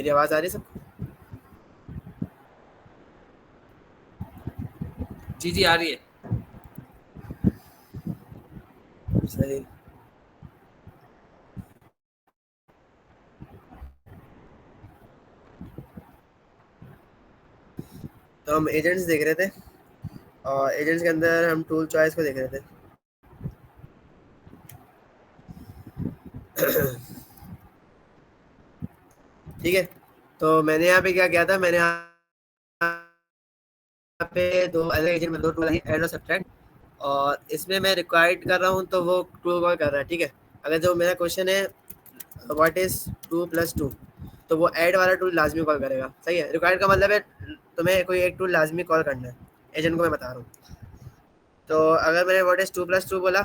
मेरी आवाज़ आ रही है सबको? जी जी आ रही है। सही। तो हम एजेंट्स देख रहे थे और एजेंट्स के अंदर हम टूल चॉइस को देख रहे थे। ठीक है, तो मैंने यहाँ पे क्या किया था, मैंने यहाँ पे दो अलग एजेंट में दो टूल ऐड और सब्ट्रैक्ट, और इसमें मैं रिक्वायर्ड कर रहा हूँ तो वो टूल कॉल कर रहा है। ठीक है, अगर जो मेरा क्वेश्चन है व्हाट इज 2+2, तो वो ऐड वाला टूल लाजमी कॉल करेगा। सही है, रिक्वायर्ड का मतलब है तुम्हें कोई एक टूल लाजमी कॉल करना है, एजेंट को मैं बता रहा हूँ। तो अगर मैंने व्हाट इज 2+2 बोला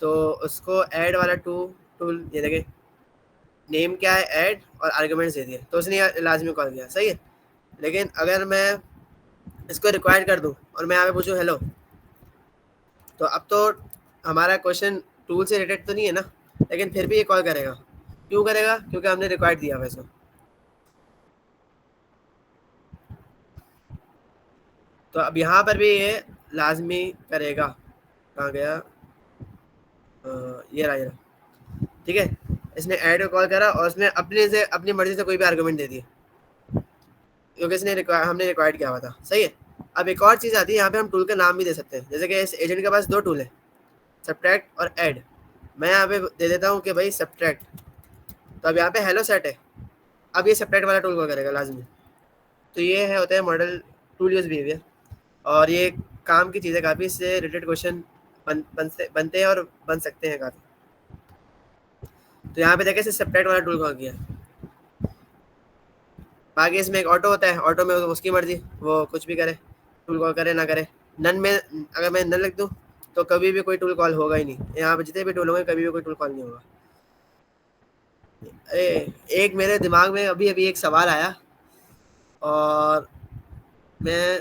तो उसको ऐड वाला टूल ये देखे, नेम क्या है ऐड और आर्गुमेंट्स दे दिए, तो उसने लाजमी कॉल किया। सही है, लेकिन अगर मैं इसको रिक्वायर्ड कर दूं और मैं यहाँ पे पूछूं हेलो, तो अब तो हमारा क्वेश्चन टूल से रिलेटेड तो नहीं है ना, लेकिन फिर भी ये कॉल करेगा। क्यों करेगा? क्योंकि हमने रिक्वायर्ड दिया वैसे। तो अब यहाँ पर भी ये लाजमी करेगा। कहाँ गया? ये रहा, ये रहा। ठीक है, इसने ऐड को कॉल करा और उसने अपने से अपनी मर्जी से कोई भी आर्गुमेंट दे दिए, क्योंकि इसने हमने रिक्वायर्ड किया हुआ था। सही है, अब एक और चीज़ आती है, यहाँ पे हम टूल का नाम भी दे सकते हैं। जैसे कि इस एजेंट के पास दो टूल है, सब्ट्रैक्ट और ऐड। मैं यहाँ पे दे देता हूँ कि भाई सब्ट्रैक्ट, तो अब यहाँ पे हेलो सेट है, अब ये सब्ट्रैक्ट वाला टूल कॉल करेगा लाजमी। तो ये है होता है मॉडल टूल यूज बिहेवियर, और ये काम की चीज़ें काफ़ी, इससे रिलेटेड क्वेश्चन बनते हैं और बन सकते हैं काफ़ी। तो यहाँ पे देखें इसे सब्ट्रैक्ट वाला टूल कॉल किया। बाकी इसमें एक ऑटो होता है, ऑटो में उसकी मर्जी, वो कुछ भी करे, टूल कॉल करे ना करे। नन में अगर मैं नन लिख दूँ तो कभी भी कोई टूल कॉल होगा ही नहीं, यहाँ पे जितने भी टूल होंगे कभी भी कोई टूल कॉल नहीं होगा। एक मेरे दिमाग में अभी अभी एक सवाल आया, और मैं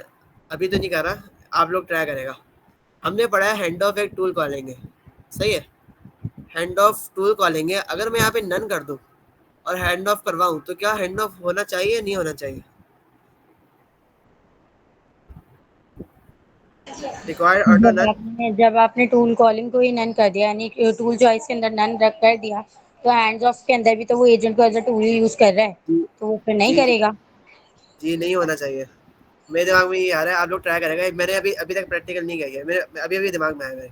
अभी तो नहीं कर रहा, आप लोग ट्राई करेगा। हमने पढ़ा है हैंड ऑफ एक टूल कॉलिंग है। सही है, हैंड ऑफ टूल कॉलिंग है। अगर मैं यहाँ पे नन कर दूँ और हैंड ऑफ करवाऊँ तो क्या हैंड ऑफ होना चाहिए नहीं होना चाहिए? Required auto none. जब आपने टूल कॉलिंग को ही नन कर दिया, यानी टूल चॉइस के अंदर नन रख कर दिया, तो हैंड्स ऑफ के अंदर भी तो वो एजेंट को एज अ टूल यूज कर रहा है, जी तो वो फिर नहीं जी करेगा। जी, नहीं होना चाहिए। मेरे दिमाग में ये आ रहा है, आप लोग ट्राई करेगा। मैंने अभी अभी तक प्रैक्टिकल नहीं किया है, मेरे अभी अभी दिमाग में आया मेरे।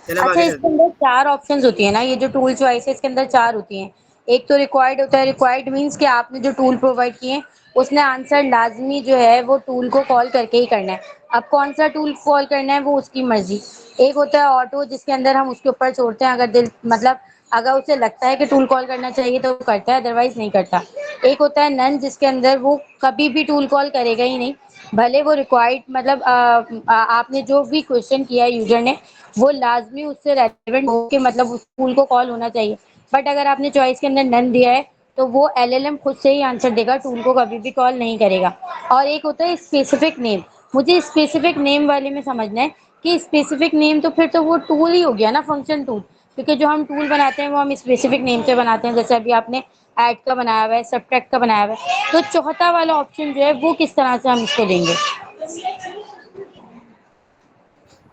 चले हम अच्छा, आगे इसके चलते हैं। अंदर 4 ऑप्शंस होती है ना, ये जो टूल चॉइस है इसके अंदर 4 होती हैं। एक तो रिक्वायर्ड होता है, रिक्वायर्ड मीन्स कि आपने जो टूल प्रोवाइड किए हैं उसने आंसर लाजमी जो है वो टूल को कॉल करके ही करना है। अब कौन सा टूल कॉल करना है वो उसकी मर्जी। एक होता है ऑटो, जिसके अंदर हम उसके ऊपर छोड़ते हैं, अगर दिल मतलब अगर उसे लगता है कि टूल कॉल करना चाहिए तो वो करता है, अदरवाइज नहीं करता। एक होता है नन, जिसके अंदर वो कभी भी टूल कॉल करेगा ही नहीं, भले वो रिक्वायर्ड मतलब आपने जो भी क्वेश्चन किया है यूजर ने वो लाजमी उससे रेलेवेंट हो के मतलब उस टूल को कॉल होना चाहिए। बट अगर आपने चॉइस के अंदर नन दिया है तो वो एलएलएम खुद से ही आंसर देगा, टूल को कभी भी कॉल नहीं करेगा। और एक होता है स्पेसिफिक नेम। मुझे स्पेसिफिक नेम वाले में समझना है कि स्पेसिफिक नेम तो फिर तो वो टूल ही हो गया ना, फंक्शन टूल, क्योंकि जो हम टूल बनाते हैं वो हम स्पेसिफिक नेम से बनाते हैं। जैसे अभी आपने ऐड का बनाया हुआ है, सब्ट्रैक्ट का बनाया हुआ है, तो चौथा वाला ऑप्शन जो है वो किस तरह से हम इसको देंगे?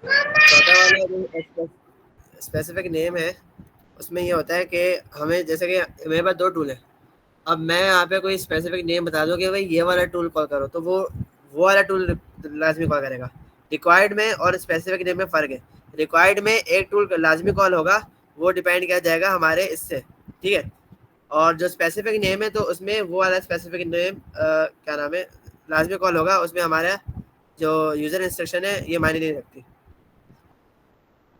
चौथा वाला जो स्पेसिफिक नेम है, उसमें ये होता है कि हमें, जैसे कि मेरे पास दो टूल है, अब मैं यहाँ पे कोई स्पेसिफिक नेम बता दूँ कि भाई ये वाला टूल कॉल करो, तो वो वाला टूल लाजमी कॉल करेगा। रिक्वायर्ड में और स्पेसिफिक नेम में फ़र्क है। रिक्वायर्ड में एक टूल लाजमी कॉल होगा, वो डिपेंड किया जाएगा हमारे इससे। ठीक है, और जो स्पेसिफिक नेम है तो उसमें वो वाला स्पेसिफिक नेम क्या नाम है, लाजमी कॉल होगा। उसमें हमारा जो यूज़र इंस्ट्रक्शन है ये मायने नहीं रखती।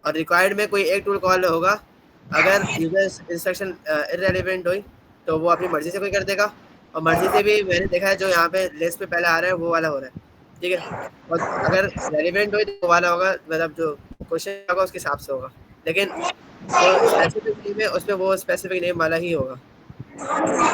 और रिक्वायर्ड में कोई एक टूल कॉल होगा, अगर यूजर इंस्ट्रक्शन इररेलेवेंट हुई तो वो अपनी मर्जी से कोई कर देगा। और मर्जी से भी मैंने देखा है, जो यहाँ पे लिस्ट पे पहले आ रहा है वो वाला हो रहा है। ठीक है, और अगर रेलिवेंट हुई तो वो वाला होगा, मतलब जो क्वेश्चन होगा उसके हिसाब से होगा। लेकिन जो स्पेसिफिक नेम है उसमें वो स्पेसिफिक नेम वाला ही होगा।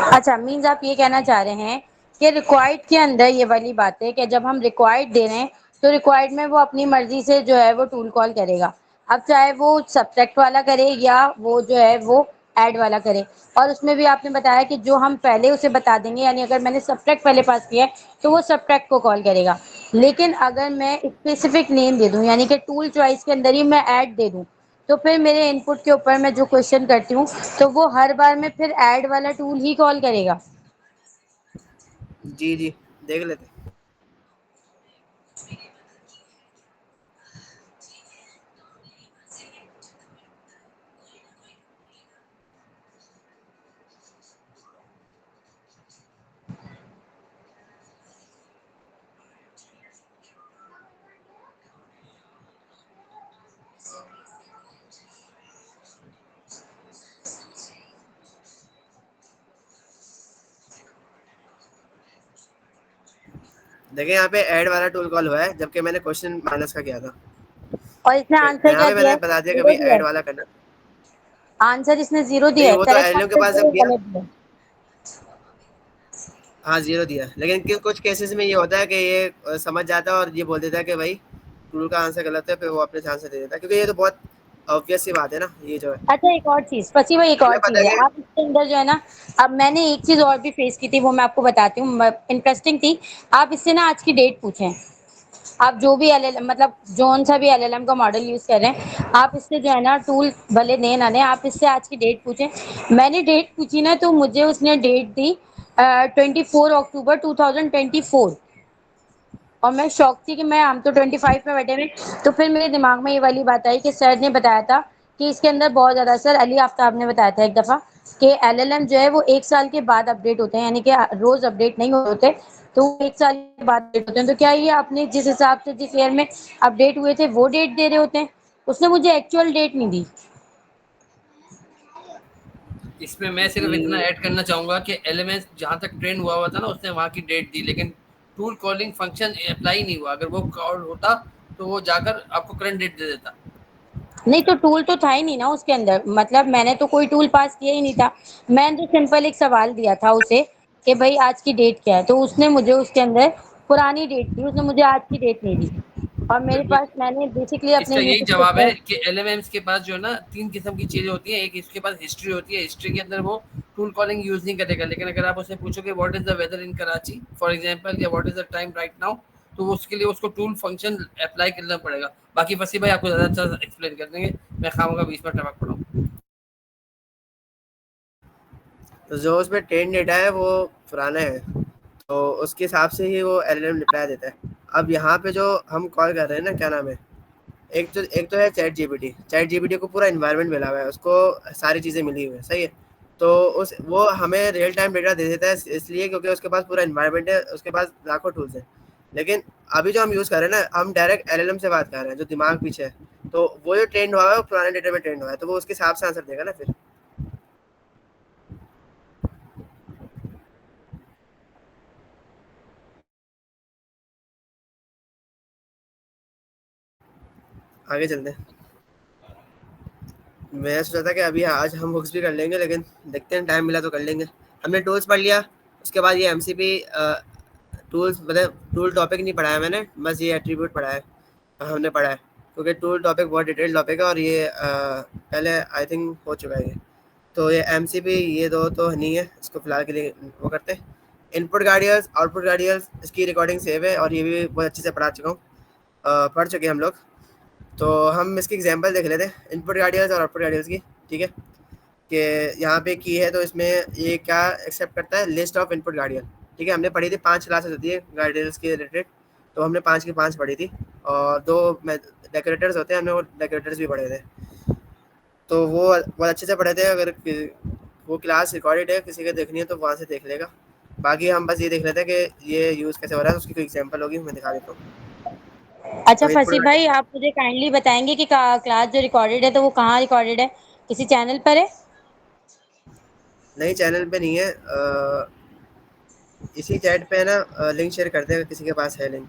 अच्छा, मीन्स आप ये कहना चाह रहे हैं कि रिक्वायर्ड के अंदर ये वाली बात है कि जब हम रिक्वायर्ड दे रहे हैं तो रिक्वायर्ड में वो अपनी मर्जी से जो है वो टूल कॉल करेगा। अब चाहे वो सब्ट्रैक्ट वाला करे या वो जो है वो ऐड वाला करे। और उसमें भी आपने बताया कि जो हम पहले उसे बता देंगे, यानी अगर मैंने सब्ट्रैक्ट पहले पास किया है तो वो सब्ट्रैक्ट को कॉल करेगा। लेकिन अगर मैं स्पेसिफिक नेम दे दूं, यानी कि टूल चॉइस के अंदर ही मैं ऐड दे दूं, तो फिर मेरे इनपुट के ऊपर मैं जो क्वेश्चन करती हूँ तो वो हर बार में फिर ऐड वाला टूल ही कॉल करेगा। जी जी, देख लेते। देखिए यहाँ पे ऐड वाला टूल कॉल हुआ है, जबकि मैंने क्वेश्चन माइनस का किया था। और इसने आंसर यहाँ क्या पे दिया मैंने है? बता दिया कि जीरो भाई दिया ऐड है। वाला करना। आंसर इसने जीरो दिया नहीं, है, वो तो करेक्ट एलएलएम के आंसर पास दिया जब है, गया, गलत दिया है? हाँ जीरो दिया, लेकिन कुछ केसेस में ये होता है कि ये समझ जाता है और ये बोल देता है कि भाई टूल का आंसर गलत है, फिर वो अपने ध्यान से दे देता है, क्योंकि ये तो बहुत ऑब्वियस सी बात है ना, ये जो है अच्छा, एक और चीज फसी भाई, एक और हमें पता चीज है है आप इसके अंदर जो है ना, अब मैंने एक चीज और भी फेस की थी, वो मैं आपको बताती हूँ, इंटरेस्टिंग थी। आप इससे ना आज की डेट पूछें। आप जो भी एलएलएम, मतलब जोन सा भी एलएलएम का मॉडल यूज कर रहे हैं, आप इससे जो है ना टूल भले दें ना दें, आप इससे आज की डेट पूछें। मैंने डेट पूछी ना तो मुझे उसने डेट दी 24 अक्टूबर 2024। और मैं शॉक थी कि मैं, हम तो 25 में बैठे हुए। तो फिर मेरे दिमाग में ये वाली बात आई कि सर ने बताया था कि इसके अंदर बहुत ज्यादा, सर अली आफ्ताब ने बताया था एक दफा कि एलएलएम जो है वो 1 साल के बाद अपडेट होते हैं, यानी कि रोज अपडेट नहीं होते। तो वो 1 साल के बाद अपडेट होते हैं। तो क्या ये आपने जिस हिसाब से जिस ईयर में अपडेट हुए थे वो डेट दे रहे होते हैं? उसने मुझे एक्चुअल डेट नहीं दी। इसमें मैं सिर्फ इतना कि ऐड करना चाहूंगा कि एलएमएस जहां तक ट्रेन हुआ था ना, उसने वहां की डेट दी, लेकिन टूल कॉलिंग फंक्शन अप्लाई नहीं हुआ। अगर वो कॉल होता तो वो जाकर आपको करंट डेट दे देता। नहीं तो टूल तो था ही नहीं ना उसके अंदर, मतलब मैंने तो कोई टूल पास किया ही नहीं था। मैंने तो सिंपल एक सवाल दिया था उसे कि भाई आज की डेट क्या है, तो उसने मुझे उसके अंदर पुरानी डेट दी, उसने मुझे आज की डेट नहीं दी। और मेरे बिल्कुल, पास, मैंने बेसिकली अपने इसका यही यूट्यूब जवाब है पे कि एलएमएम्स के पास जो है ना, तीन किस्म की चीजें होती हैं। एक इसके पास हिस्ट्री होती है, हिस्ट्री के अंदर वो टूल कॉलिंग यूज नहीं करेगा। लेकिन अगर आप उससे पूछोगे what is the weather in Karachi for example, या what is the time right now, तो उसके लिए उसको टूल फंक्शन अप्लाई करना पड़ेगा। बाकी फसी भाई आपको ज्यादा अच्छा एक्सप्लेन कर देंगे, मैं खाऊंगा बीच में टपक पड़ा हूँ। तो जो उसमें ट्रेन डेटा है वो पुराना है, तो उसके हिसाब से ही वो एलएलएम रिप्लाई देता है। अब यहाँ पे जो हम कॉल कर रहे हैं ना, क्या नाम है, एक तो है चैट जीपीटी को पूरा इन्वायरमेंट मिला हुआ है, उसको सारी चीज़ें मिली हुई है, सही है। तो उस वो हमें रियल टाइम डेटा दे देता है, इसलिए क्योंकि उसके पास पूरा इन्वायरमेंट है, उसके पास लाखों टूल्स हैं। लेकिन अभी जो हम यूज़ कर रहे हैं ना, हम डायरेक्ट एलएलएम से बात कर रहे हैं, जो दिमाग पीछे है। तो वो जो ट्रेंड हुआ है वो पुराने डेटा में ट्रेंड हुआ है, तो वो उसके हिसाब से आंसर देगा ना फिर। आगे चलते हैं। मैं सोचा था कि अभी आज हम बुक्स भी कर लेंगे, लेकिन देखते हैं टाइम मिला तो कर लेंगे। हमने टूल्स पढ़ लिया, उसके बाद ये एमसीपी टूल्स, मतलब टूल टॉपिक नहीं पढ़ा है मैंने, बस ये एट्रीब्यूट पढ़ा है, हमने पढ़ा है। क्योंकि टूल टॉपिक बहुत डिटेल टॉपिक है, और ये पहले आई थिंक हो चुका है ये। तो ये एमसीपी ये दो तो नहीं है, इसको फिलहाल के लिए वो करते हैं। इनपुट गार्डियल्स, आउटपुट गार्डियल्स, इसकी रिकॉर्डिंग सेव है, और ये भी बहुत अच्छे से पढ़ा चुका हूँ, पढ़ चुके हैं हम लोग। तो हम इसकी एग्जांपल देख लेते हैं, इनपुट गार्डियल्स और आउटपुट गार्डियल्स की। ठीक है, कि यहाँ पे की है, तो इसमें ये क्या एक्सेप्ट करता है, लिस्ट ऑफ इनपुट गार्डियल। ठीक है, हमने पढ़ी थी 5 क्लासेस होती है गार्डियल्स के रिलेटेड, तो हमने 5 की 5 पढ़ी थी। और 2 डेकोरेटर्स होते हैं, हमने वो डेकोरेटर्स भी पढ़े थे। तो वो बहुत अच्छे से पढ़े थे। अगर वो क्लास रिकॉर्डेड है, किसी को देखनी है तो वहाँ से देख लेगा। बाकी हम बस ये देख लेते हैं कि ये यूज़ कैसे हो रहा है, उसकी कोई एग्जांपल होगी, मैं दिखा देता हूँ। अच्छा तो इनपुट फसी भाई, गार्डियल आप मुझे काइंडली बताएंगे कि क्लास जो रिकॉर्डेड है तो वो कहाँ रिकॉर्डेड है, किसी चैनल पर है? नई चैनल पे नहीं है, इसी चैट पे है ना, लिंक शेयर करते हैं, किसी के पास है लिंक।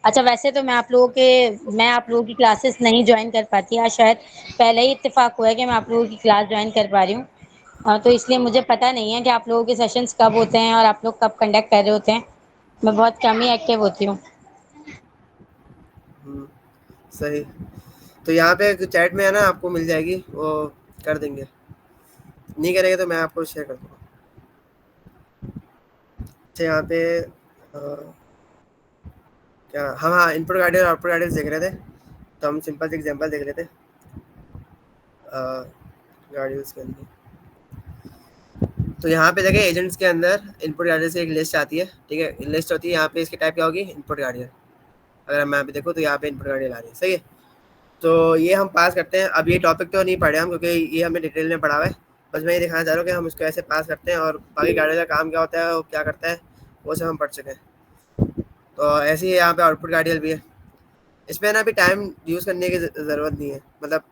अच्छा, वैसे तो मैं आप लोगों की क्लासेस नहीं ज्वाइन कर पाती, आज शायद पहले ही इत्तेफाक हुआ है कि मैं आप लोगों की क्लास ज्वाइन कर पा रही हूँ। तो इसलिए मुझे पता नहीं है कि आप लोगों के सेशंस कब होते हैं और आप लोग कब कंडक्ट कर रहे होते हैं। मैं बहुत कम ही एक्टिव होती हूँ। हम्म, सही। तो यहाँ पे चैट में है ना, आपको मिल जाएगी, वो कर देंगे। नहीं करेंगे तो मैं आपको शेयर कर दूँगा। अच्छा यहाँ पे क्या, हाँ इनपुट गार्डियन और आउटपुट गार्डियन देख रहे थे, तो हम सिंपल से एग्जांपल देख रहे थे गार्डियंस के अंदर। तो यहाँ पे देखिए एजेंट्स के अंदर इनपुट गार्डियन से एक लिस्ट आती है, ठीक है, लिस्ट होती है। यहाँ पे इसकी टाइप क्या होगी, इनपुट गार्डियन। अगर मैं यहाँ पे देखूँ तो यहाँ पे इनपुट गार्डियन आ रही है, सही है। तो ये हम पास करते हैं। अब ये टॉपिक तो नहीं पढ़े हम, क्योंकि ये हमें डिटेल में पढ़ा हुआ है। बस मैं ये दिखाना चाह रहा हूँ कि हम इसको ऐसे पास करते हैं, और बाकी गार्डियन का काम क्या होता है, वो क्या करता है, वो सब हम पढ़ चुके हैं। तो ऐसे ही यहाँ पे आउटपुट गार्डियन भी है। इसमें ना अभी टाइम यूज़ करने की ज़रूरत नहीं है, मतलब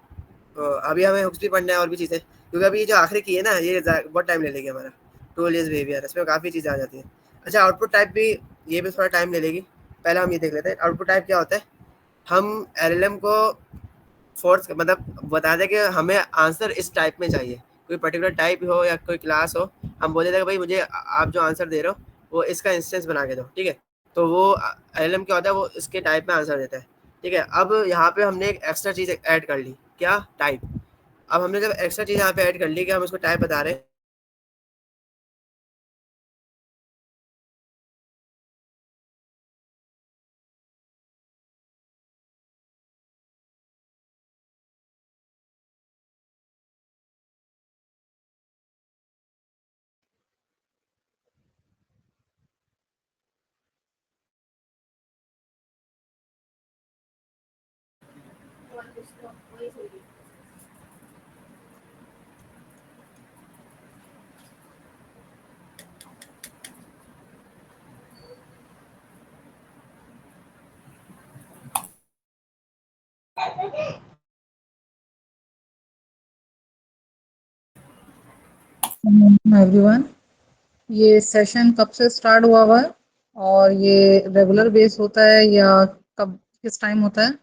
अभी हमें हुक्स भी पढ़ना है और भी चीज़ें, क्योंकि अभी जो आखिरी की है ना, ये बहुत टाइम ले लेगी हमारा। टूल इज बिहेवियर, इसमें काफ़ी चीज़ें आ जाती हैं। अच्छा आउटपुट टाइप भी, ये भी थोड़ा टाइम ले लेगी। पहले हम ये देख लेते हैं आउटपुट टाइप क्या होता है। हम एलएलएम को फोर्स मतलब बता दें कि हमें आंसर इस टाइप में चाहिए, कोई पर्टिकुलर टाइप हो या कोई क्लास हो। हम बोले थे कि भाई मुझे आप जो आंसर दे रहे हो वो इसका इंस्टेंस बना के दो, ठीक है। तो वो एलएलएम क्या होता है, वो इसके टाइप में आंसर देता है, ठीक है। अब यहाँ पे हमने एक एक्स्ट्रा चीज़ ऐड कर ली, क्या, टाइप। अब हमने जब एक्स्ट्रा चीज़ यहाँ पे ऐड कर ली कि हम उसको टाइप बता रहे हैं, एवरीवन, ये सेशन कब से स्टार्ट हुआ है और ये रेगुलर बेस होता है या कब किस टाइम होता है?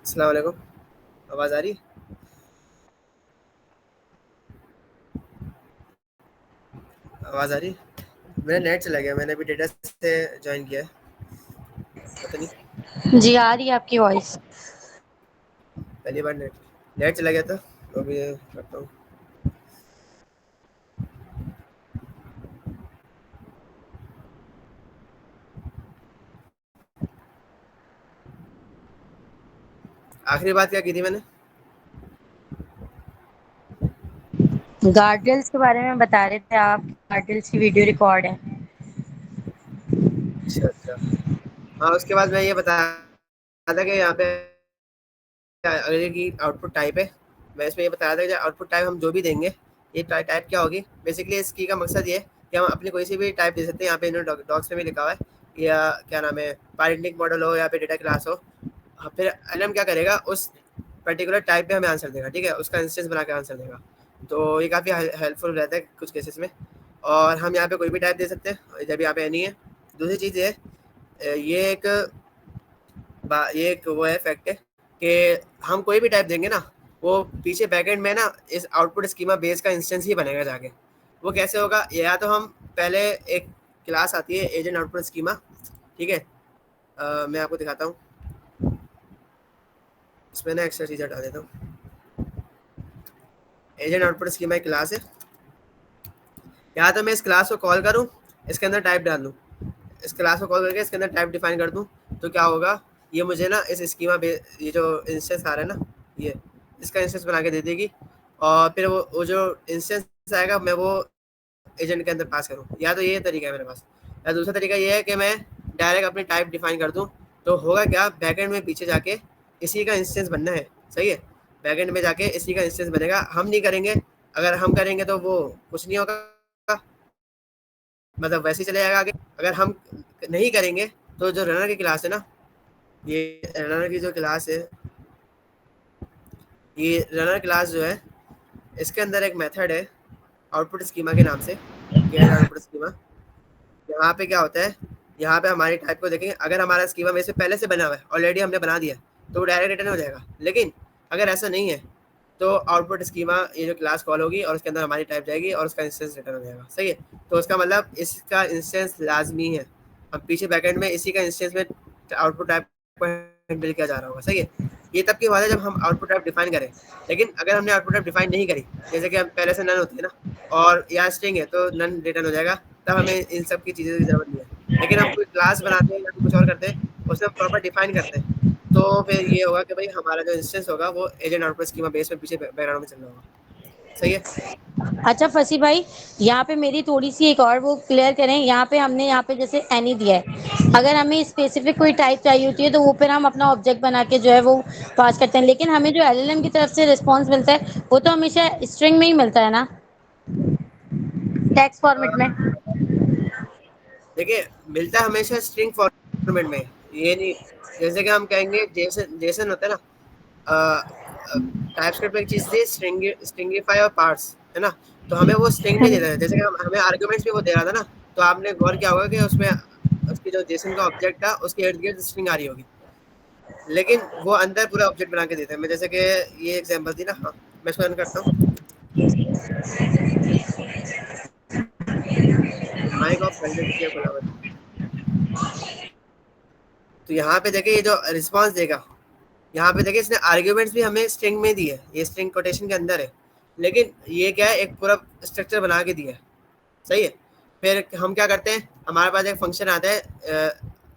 अस्सलाम वालेकुम, आवाज़ आ रही है? आवाज़ आ रही है? मेरा नेट चला गया, मैंने अभी डेटा से ज्वाइन किया है, पता नहीं जी आ रही है आपकी वॉइस। पहली बार नेट नेट चला गया था, तो अभी करता हूँ। आखिरी बात क्या की थी मैंने? गार्डियल्स के बारे में बता रहे थे आप, गार्डियल्स की वीडियो रिकॉर्ड है। अच्छा अच्छा, हाँ उसके बाद मैं ये बता रहा था कि यहाँ पे अगर की आउटपुट टाइप है, मैं इसमें ये बता रहा था कि आउटपुट टाइप हम जो भी देंगे, ये टाइप क्या होगी। बेसिकली इस की का मकसद ये है कि हम अपनी कोई सी भी टाइप दे सकते हैं। यहाँ पे इन्होंने डॉक्स में भी लिखा हुआ है, या क्या नाम है, पैरेंटिंग मॉडल हो या फिर डेटा क्लास हो। हाँ, फिर एलएम क्या करेगा, उस पर्टिकुलर टाइप पे हमें आंसर देगा, ठीक है, उसका इंस्टेंस बना के आंसर देगा। तो ये काफ़ी हेल्पफुल रहता है कुछ केसेस में। और हम यहाँ पे कोई भी टाइप दे सकते हैं जब यहाँ पे नहीं है। दूसरी चीज़ ये ये एक ये एक वो है फैक्ट है कि हम कोई भी टाइप देंगे ना, वो पीछे बैकएंड में ना इस आउटपुट स्कीमा बेस का इंस्टेंस ही बनेगा जाके। वो कैसे होगा, या तो हम पहले एक क्लास आती है एजेंट आउटपुट स्कीमा, ठीक है। मैं आपको दिखाता हूँ, इसमें ना एक्स्ट्रा चीज़ हटा देता हूँ। एजेंट आउटपुट स्कीमा एक क्लास है। या तो मैं इस क्लास को कॉल करूँ, इसके अंदर टाइप डाल दूँ, इस क्लास को कॉल करके इसके अंदर टाइप डिफाइन कर दूँ, तो क्या होगा, ये मुझे ना इस स्कीमा ये जो इंस्टेंस आ रहा है ना, ये इसका इंस्टेंस बना के दे देगी। और फिर वो जो इंस्टेंस आएगा मैं वो एजेंट के अंदर पास करूँ। या तो ये तरीका है मेरे पास, या दूसरा तरीका ये है कि मैं डायरेक्ट अपनी टाइप डिफाइन कर दूँ। तो होगा क्या, बैकएंड में पीछे जाके इसी का इंस्टेंस बनना है, सही है। बैकएंड में जाके इसी का इंस्टेंस बनेगा, हम नहीं करेंगे। अगर हम करेंगे तो वो कुछ नहीं होगा, मतलब वैसे ही चले जाएगा आगे। अगर हम नहीं करेंगे तो जो रनर की क्लास है ना, ये रनर की जो क्लास है, ये रनर क्लास जो है, इसके अंदर एक मेथड है आउटपुट स्कीमा के नाम से, गेट आउटपुट स्कीमा। यहाँ पे क्या होता है, यहाँ पे हमारी टाइप को देखेंगे, अगर हमारा स्कीमा में से पहले से बना हुआ है, ऑलरेडी हमने बना दिया, तो वो डायरेक्ट रिटर्न हो जाएगा। लेकिन अगर ऐसा नहीं है तो आउटपुट स्कीमा ये जो क्लास कॉल होगी और उसके अंदर हमारी टाइप जाएगी और उसका इंस्टेंस रिटर्न हो जाएगा, सही है। तो उसका मतलब इसका इंस्टेंस लाजमी है। अब पीछे बैकएंड में इसी का इंस्टेंस में आउटपुट टाइप को हैंडल किया जा रहा होगा, सही है। ये तब की बात है जब हम आउटपुट टाइप डिफाइन करें। लेकिन अगर हमने आउटपुट टाइप डिफाइन नहीं करी, जैसे कि हम पहले से नन होती है ना, और या स्ट्रिंग है तो नन रिटर्न हो जाएगा, तब हमें इन सब की चीज़ों की ज़रूरत नहीं है। लेकिन हम कोई क्लास बनाते हैं या कुछ और करते हैं, उसे हम प्रॉपर डिफाइन करते हैं, तो फिर ये होगा कि भाई हमारा जो इंस्टेंस होगा वो एजेंट आउटपुट स्कीमा बेस में पीछे बैकग्राउंड में चल रहा होगा, सही है। अच्छा फसी भाई, यहाँ पे मेरी थोड़ी सी एक और वो क्लियर करें। यहाँ पे हमने यहाँ पे जैसे एनी दिया है, अगर हमें स्पेसिफिक कोई टाइप चाहिए होती है तो वो फिर हम अपना ऑब्जेक्ट बना के जो है वो पास करते हैं। लेकिन हमें जो एलएलएम की तरफ से रिस्पॉन्स मिलता है वो तो हमेशा स्ट्रिंग में ही मिलता है ना, टेक्स्ट फॉर्मेट में। देखिए, मिलता हमेशा स्ट्रिंग फॉर्मेट में, ये नहीं। जैसे कि हम कहेंगे जेसन जेसन होता है ना, टाइपस्क्रिप्ट में एक चीज़ थी स्ट्रिंगिफाई और पार्स, है ना। तो हमें वो स्ट्रिंग में दे रहा है, जैसे कि हमें आर्गुमेंट्स भी वो दे रहा था ना। तो आपने गौर किया होगा कि उसमें उसकी जो जेसन का ऑब्जेक्ट था उसके इर्द गिर्द स्ट्रिंग आ रही होगी, लेकिन वो अंदर पूरा ऑब्जेक्ट बना के देता है। मैं जैसे कि ये एग्जांपल थी ना, हाँ मैं इसको रन करता हूँ। माइक ऑफ कर दीजिए खुला हुआ। तो यहाँ पे देखिए ये जो रिस्पांस देगा, यहाँ पे देखिए इसने आर्ग्यूमेंट्स भी हमें स्ट्रिंग में दी है, ये स्ट्रिंग कोटेशन के अंदर है। लेकिन ये क्या है, एक पूरा स्ट्रक्चर बना के दिया है, सही है। फिर हम क्या करते हैं, हमारे पास एक फंक्शन आता है,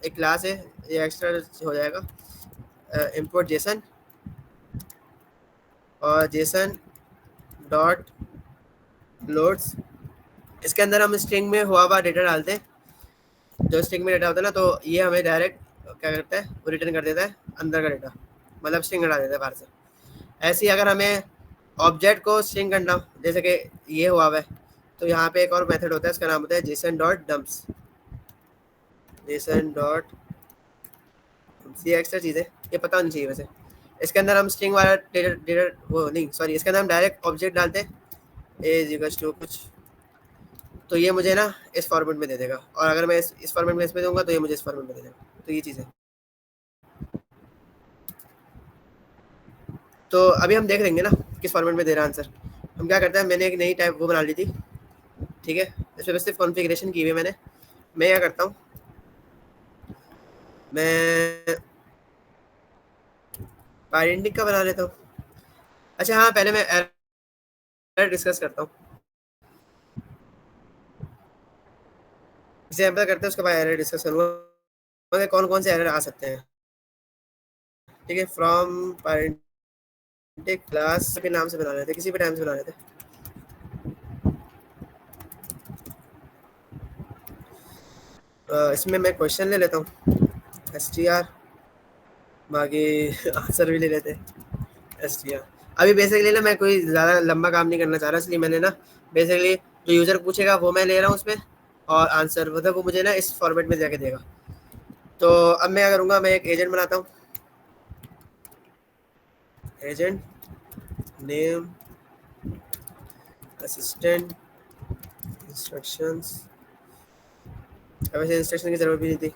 एक क्लास है, ये एक्स्ट्रा हो जाएगा, इंपोर्ट जेसन, और जेसन डॉट लोड्स। इसके अंदर हम स्ट्रिंग में हुआ हुआ डेटा डालते हैं। जो स्ट्रिंग में डेटा होता है ना, तो ये हमें डायरेक्ट क्या करता है, वो रिटर्न कर देता है अंदर का डेटा, मतलब स्ट्रिंग हटा देता है बाहर से। ऐसे ही अगर हमें ऑब्जेक्ट को स्ट्रिंग करना, जैसे कि ये हुआ है, तो यहाँ पे एक और मेथड होता है, इसका नाम होता है Jason dot dumps. Jason dot ये एक्स्ट्रा चीज़ है, ये पता नहीं चाहिए वैसे। इसके अंदर हम स्ट्रिंग वाला डेटा वो नहीं, सॉरी, इसके अंदर हम डायरेक्ट ऑब्जेक्ट डालते हैं एज इक्वल्स टू कुछ, तो ये मुझे ना इस फॉर्मेट में दे देगा। और अगर मैं इस फॉर्मेट में इसमें दूंगा तो ये मुझे इस फॉर्मेट में दे देगा। तो ये चीज़ है। तो अभी हम देख लेंगे ना किस फॉर्मेट में दे रहा है आंसर। हम क्या करते हैं, मैंने एक नई टाइप वो बना ली थी, ठीक है, इसमें बस सिर्फ कॉन्फ़िगरेशन की हुई है मैंने। मैं क्या करता हूँ, मैं पायरेंटिक का बना लेता हूँ। अच्छा हाँ, पहले मैं एरर डिस्कस करता हूँ, एग्जाम्पल करते हैं, उसके बाद एरर डिस्कस करूँगा कौन कौन से एरर आ सकते हैं। ठीक है, फ्रॉम पायरेंटिक क्लास के नाम से बना लेते, किसी भी टाइम से बना लेते। इसमें मैं क्वेश्चन ले लेता हूँ, str, बाकी आंसर भी ले लेते str। अभी बेसिकली ना मैं कोई ज़्यादा लंबा काम नहीं करना चाह रहा, इसलिए मैंने ना बेसिकली जो यूज़र पूछेगा वो मैं ले रहा हूँ उसमें, और आंसर मतलब वो मुझे ना इस फॉर्मेट में जाके देगा। तो अब मैं क्या करूँगा, मैं एक एजेंट बनाता हूँ, एजेंट नेम असिस्टेंट इंस्ट्रक्शंस। अब वैसे इंस्ट्रक्शन की ज़रूरत भी नहीं थी,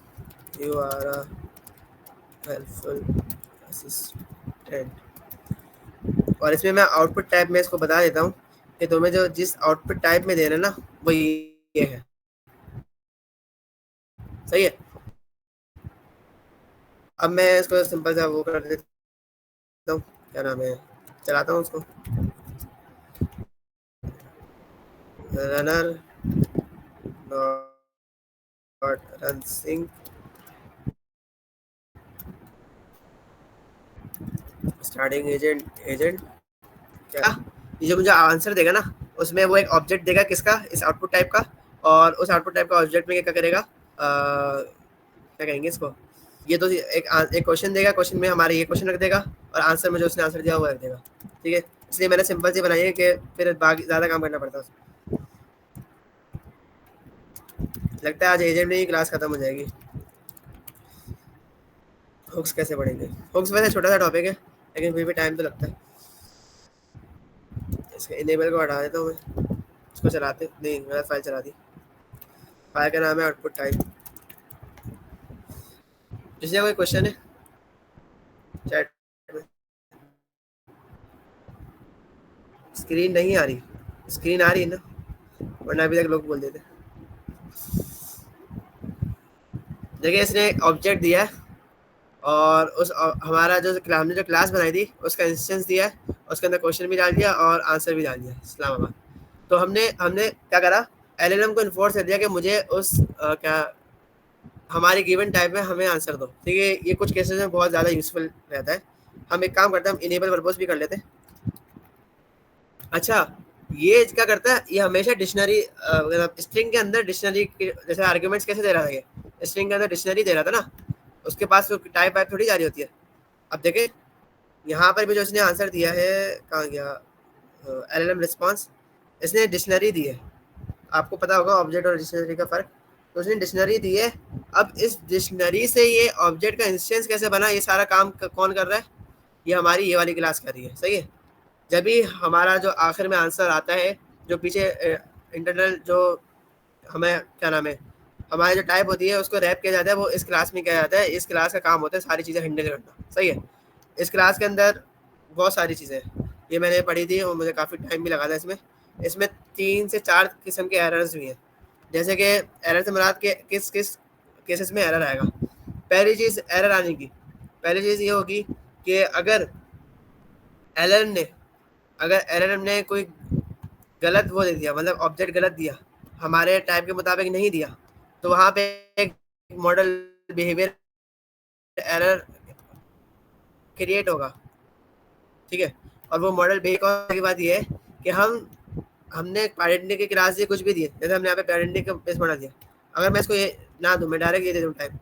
you are a helpful assistant. और इसमें मैं आउटपुट टाइप में इसको बता देता हूँ कि तुम्हें जो जिस आउटपुट टाइप में देना है ना वो ये है, सही है। अब मैं इसको सिंपल सा वो कर देता हूँ, क्या नाम है, चलाता हूँ उसको, runner dot run sync starting agent agent क्या, ये जो मुझे आंसर देगा ना उसमें वो एक ऑब्जेक्ट देगा किसका, इस आउटपुट टाइप का, और उस आउटपुट टाइप का ऑब्जेक्ट में क्या करेगा, क्या कहेंगे इसको, ये तो एक क्वेश्चन देगा, क्वेश्चन में हमारे ये क्वेश्चन रख देगा, और आंसर में जो उसने आंसर दिया वो रख देगा। ठीक है, इसलिए मैंने सिंपल सी बनाई है कि फिर बाकी ज़्यादा काम करना पड़ता है उसमें। लगता है आज एजेंट में ही क्लास खत्म हो जाएगी। हुक्स कैसे पढ़ेंगे, हुक्स वैसे छोटा सा टॉपिक है लेकिन फिर भी टाइम तो लगता है। इसके इनेबल को हटा देता हूँ मैं, इसको चलाते नहीं, गलत फाइल चला दी। फाइल का नाम है आउटपुट टाइप। इसलिए कोई क्वेश्चन है चैट में, स्क्रीन नहीं आ रही, स्क्रीन आ रही है ना, वरना अभी तक लोग बोल देते। देखिए इसने ऑब्जेक्ट दिया है, और उस हमारा जो हमने जो क्लास बनाई थी उसका इंस्टेंस दिया है, उसके अंदर क्वेश्चन भी डाल दिया और आंसर भी डाल दिया, इस्लामाबाद। तो हमने हमने क्या करा, एलएलएम को इन्फोर्स कर दिया कि मुझे उस क्या हमारे गिवन टाइप में हमें आंसर दो। ठीक है, ये कुछ केसेस में बहुत ज़्यादा यूजफुल रहता है। हम एक काम करते हैं, हम इनेबल पर्पस भी कर लेते हैं। अच्छा, ये क्या करता है, ये हमेशा डिक्शनरी मतलब स्ट्रिंग के अंदर डिक्शनरी जैसे आर्ग्यूमेंट्स कैसे दे रहा था, ये स्ट्रिंग के अंदर डिक्शनरी दे रहा था ना, उसके पास तो टाइप वाइप थोड़ी जारी होती है। अब देखें यहाँ पर भी जो इसने आंसर दिया है, कहाँ गया एलएलएम रिस्पॉन्स, इसने डिक्शनरी दी है। आपको पता होगा ऑब्जेक्ट और डिक्शनरी का फ़र्क, तो उसने डिक्शनरी दी है। अब इस डिक्शनरी से ये ऑब्जेक्ट का इंस्टेंस कैसे बना, ये सारा काम कौन कर रहा है, ये हमारी ये वाली क्लास कर रही है, सही है। जब भी हमारा जो आखिर में आंसर आता है, जो पीछे इंटरनल जो हमें क्या नाम है, हमारी जो टाइप होती है उसको रैप किया जाता है, वो इस क्लास में किया जाता है। इस क्लास का काम होता है सारी चीज़ें हैंडल करना, सही है। इस क्लास के अंदर बहुत सारी चीज़ें हैं, ये मैंने पढ़ी थी और मुझे काफ़ी टाइम भी लगा था इसमें। इसमें 3 से 4 किस्म के एरर्स भी हैं, जैसे कि एरर से मुराद के किस किस केसेस में एरर आएगा। पहली चीज़ एरर आने की, पहली चीज़ ये होगी कि अगर एलएलएम ने कोई गलत वो दे दिया, मतलब ऑब्जेक्ट गलत दिया, हमारे टाइप के मुताबिक नहीं दिया, तो वहाँ पे एक मॉडल बिहेवियर एरर क्रिएट होगा। ठीक है, और वो मॉडल बिहेवियर की बात ये है कि हमने पेरेंटिंग की क्लास दी, कुछ भी दिए, जैसे हमने यहाँ पे पेरेंटिंग का बेस बना दिया, अगर मैं इसको ये ना दूँ, मैं डायरेक्ट ये दे दूँ टाइप,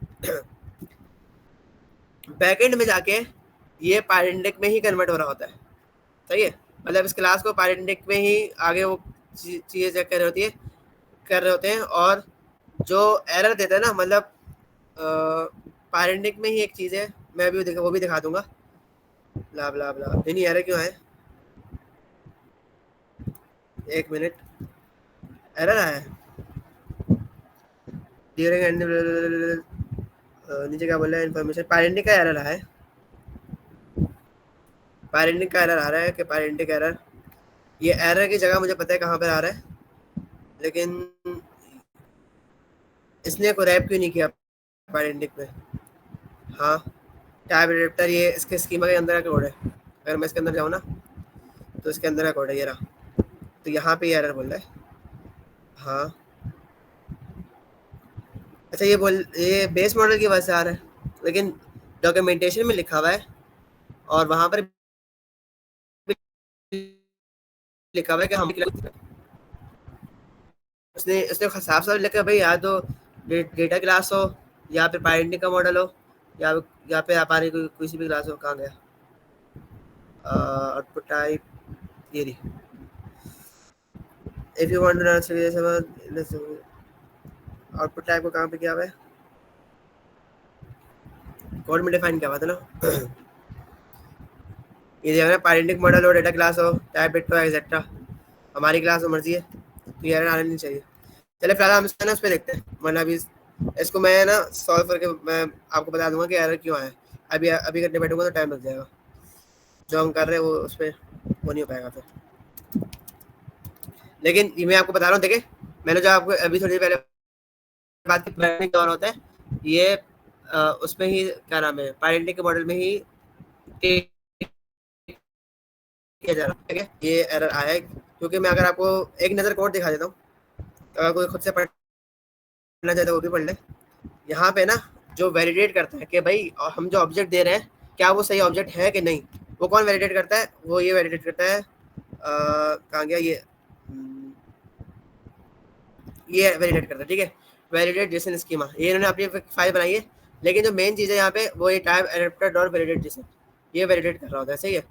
बैकएंड में जाके ये पेरेंटिंग में ही कन्वर्ट हो रहा होता है, सही है। मतलब इस क्लास को पेरेंटिंग में ही आगे वो चीज़ें चेक कर रहे होते हैं, और जो एरर देता है ना, मतलब पेरेंटिंग में ही एक चीज़ है, मैं अभी वो भी दिखा दूंगा। ब्ला ब्ला ब्ला, नहीं एरर क्यों है, एक मिनट, एरर आया है ड्यूरिंग नीचे क्या बोल रहा है, इन्फॉर्मेशन पेरेंटिंग का एरर आया है, पेरेंटिंग का एरर आ रहा है कि पेरेंटिंग एरर, ये एरर की जगह मुझे पता है कहाँ पर आ रहा है, लेकिन इसने को रैप क्यों नहीं किया पेरेंटिंग में। हाँ टाइप एडेप्टर, ये इसके स्कीमा के अंदर का कोड है। अगर मैं इसके अंदर जाऊँ ना तो इसके अंदर का कोड है ये रहा, तो यहाँ पे ये एरर बोल रहा है। हाँ अच्छा, ये बेस मॉडल की वजह से आ रहा है, लेकिन डॉक्यूमेंटेशन में लिखा हुआ है और वहाँ पर लिखा हुआ है कि हम उसने उसने साफ साफ लिखा है भाई, या तो डेटा क्लास हो या फिर पेरेंटिंग का मॉडल हो या फिर हमारी कोई किसी भी क्लास हो। कहाँ गया आउटपुट टाइप, ये रही। If you want to run output type को कहाँ पे किया हुआ है, कोड में डिफाइन किया हुआ था ना। ये देखना पेरेंटिंग मॉडल हो, डेटा क्लास हो, टाइप बिट हो एक्सेट्रा, हमारी क्लास हो, मर्जी है, तो ये आना नहीं चाहिए। चले फिलहाल हम इसका ना उस पर देखते हैं, वरना अभी इसको मैं ना सॉल्व करके मैं आपको बता दूंगा कि एरर क्यों आया। अभी अभी करने बैठूंगा तो टाइम लग जाएगा, जो हम कर रहे हैं वो उस पर वो नहीं हो पाएगा फिर। लेकिन ये मैं आपको बता रहा हूँ, देखे मैंने जो आपको अभी थोड़ी देर पहले बात की पेरेंटिंग कौन होता है, ये उसमें ही क्या नाम है, पेरेंटिंग के मॉडल में ही किया जा रहा है। ठीक है, ये एरर आया है क्योंकि मैं अगर आपको एक नज़र कोड दिखा देता हूँ, अगर कोई खुद से पढ़ना चाहता है वो भी पढ़ ले। यहाँ पे ना जो वैलिडेट करता है कि भाई हम जो ऑब्जेक्ट दे रहे हैं क्या वो सही ऑब्जेक्ट है कि नहीं, वो कौन वैलिडेट करता है, वो ये वैलिडेट करता है, कहाँ गया ये वैलिडेट करता है। ठीक है, वैलिडेट जेसन स्कीमा, ये इन्होंने अपनी फाइल बनाई है, लेकिन जो मेन चीज़ है यहाँ पे वो ये type adapter dot validate Jason, ये वैलिडेट कर रहा होता है। सही है,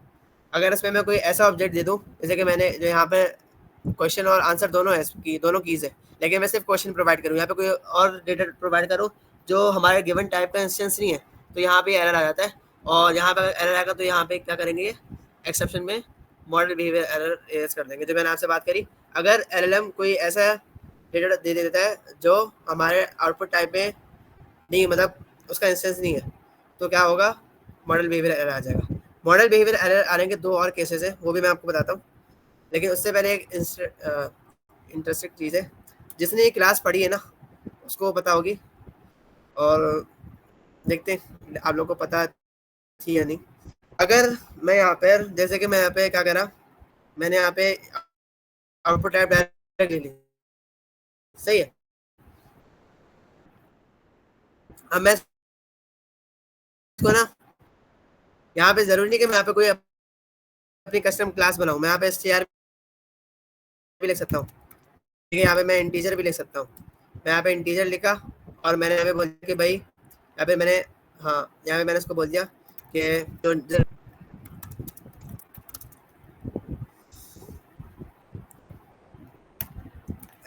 अगर इसमें मैं कोई ऐसा ऑब्जेक्ट दे दूँ, जैसे कि मैंने जो यहाँ पे क्वेश्चन और आंसर दोनों है, इसकी दोनों कीज़ है, लेकिन मैं सिर्फ क्वेश्चन प्रोवाइड करूँ, यहाँ पे कोई और डेटा प्रोवाइड करूँ जो हमारे गिवन टाइप का इंस्टेंस नहीं है, तो यहाँ पे एरर आ जाता है। और यहाँ पर एरर आएगा तो यहाँ पे क्या करेंगे, एक्सेप्शन में मॉडल बिहेवियर एरर एरेज कर देंगे, जो मैंने आपसे बात करी। अगर एलएलएम कोई ऐसा डेटा दे देता है जो हमारे आउटपुट टाइप में नहीं, मतलब उसका इंस्टेंस नहीं है, तो क्या होगा, मॉडल बिहेवियर एरर आ जाएगा। मॉडल बिहेवियर एरर आने के दो और केसेस है, वो भी मैं आपको बताता हूँ, लेकिन उससे पहले एक इंटरेस्टिंग चीज़ है, जिसने ये क्लास पढ़ी है ना उसको पता होगी, और देखते हैं आप लोग को पता थी या नहीं। अगर मैं यहाँ पर जैसे कि मैं यहाँ पे क्या करा, मैंने यहाँ पे आउटपुट टाइप डायरेक्ट ले ली, सही है। अब मैं इसको ना यहाँ पे जरूरी नहीं कि मैं यहाँ पे कोई अपनी कस्टम क्लास बनाऊँ, मैं यहाँ पे str भी लिख सकता हूँ। ठीक है, यहाँ पे मैं इंटीजर भी लिख सकता हूँ। मैं यहाँ पे इंटीजर लिखा और मैंने यहाँ पे बोल दिया कि भाई यहाँ पे मैंने, हाँ यहाँ पे मैंने उसको बोल दिया कि जो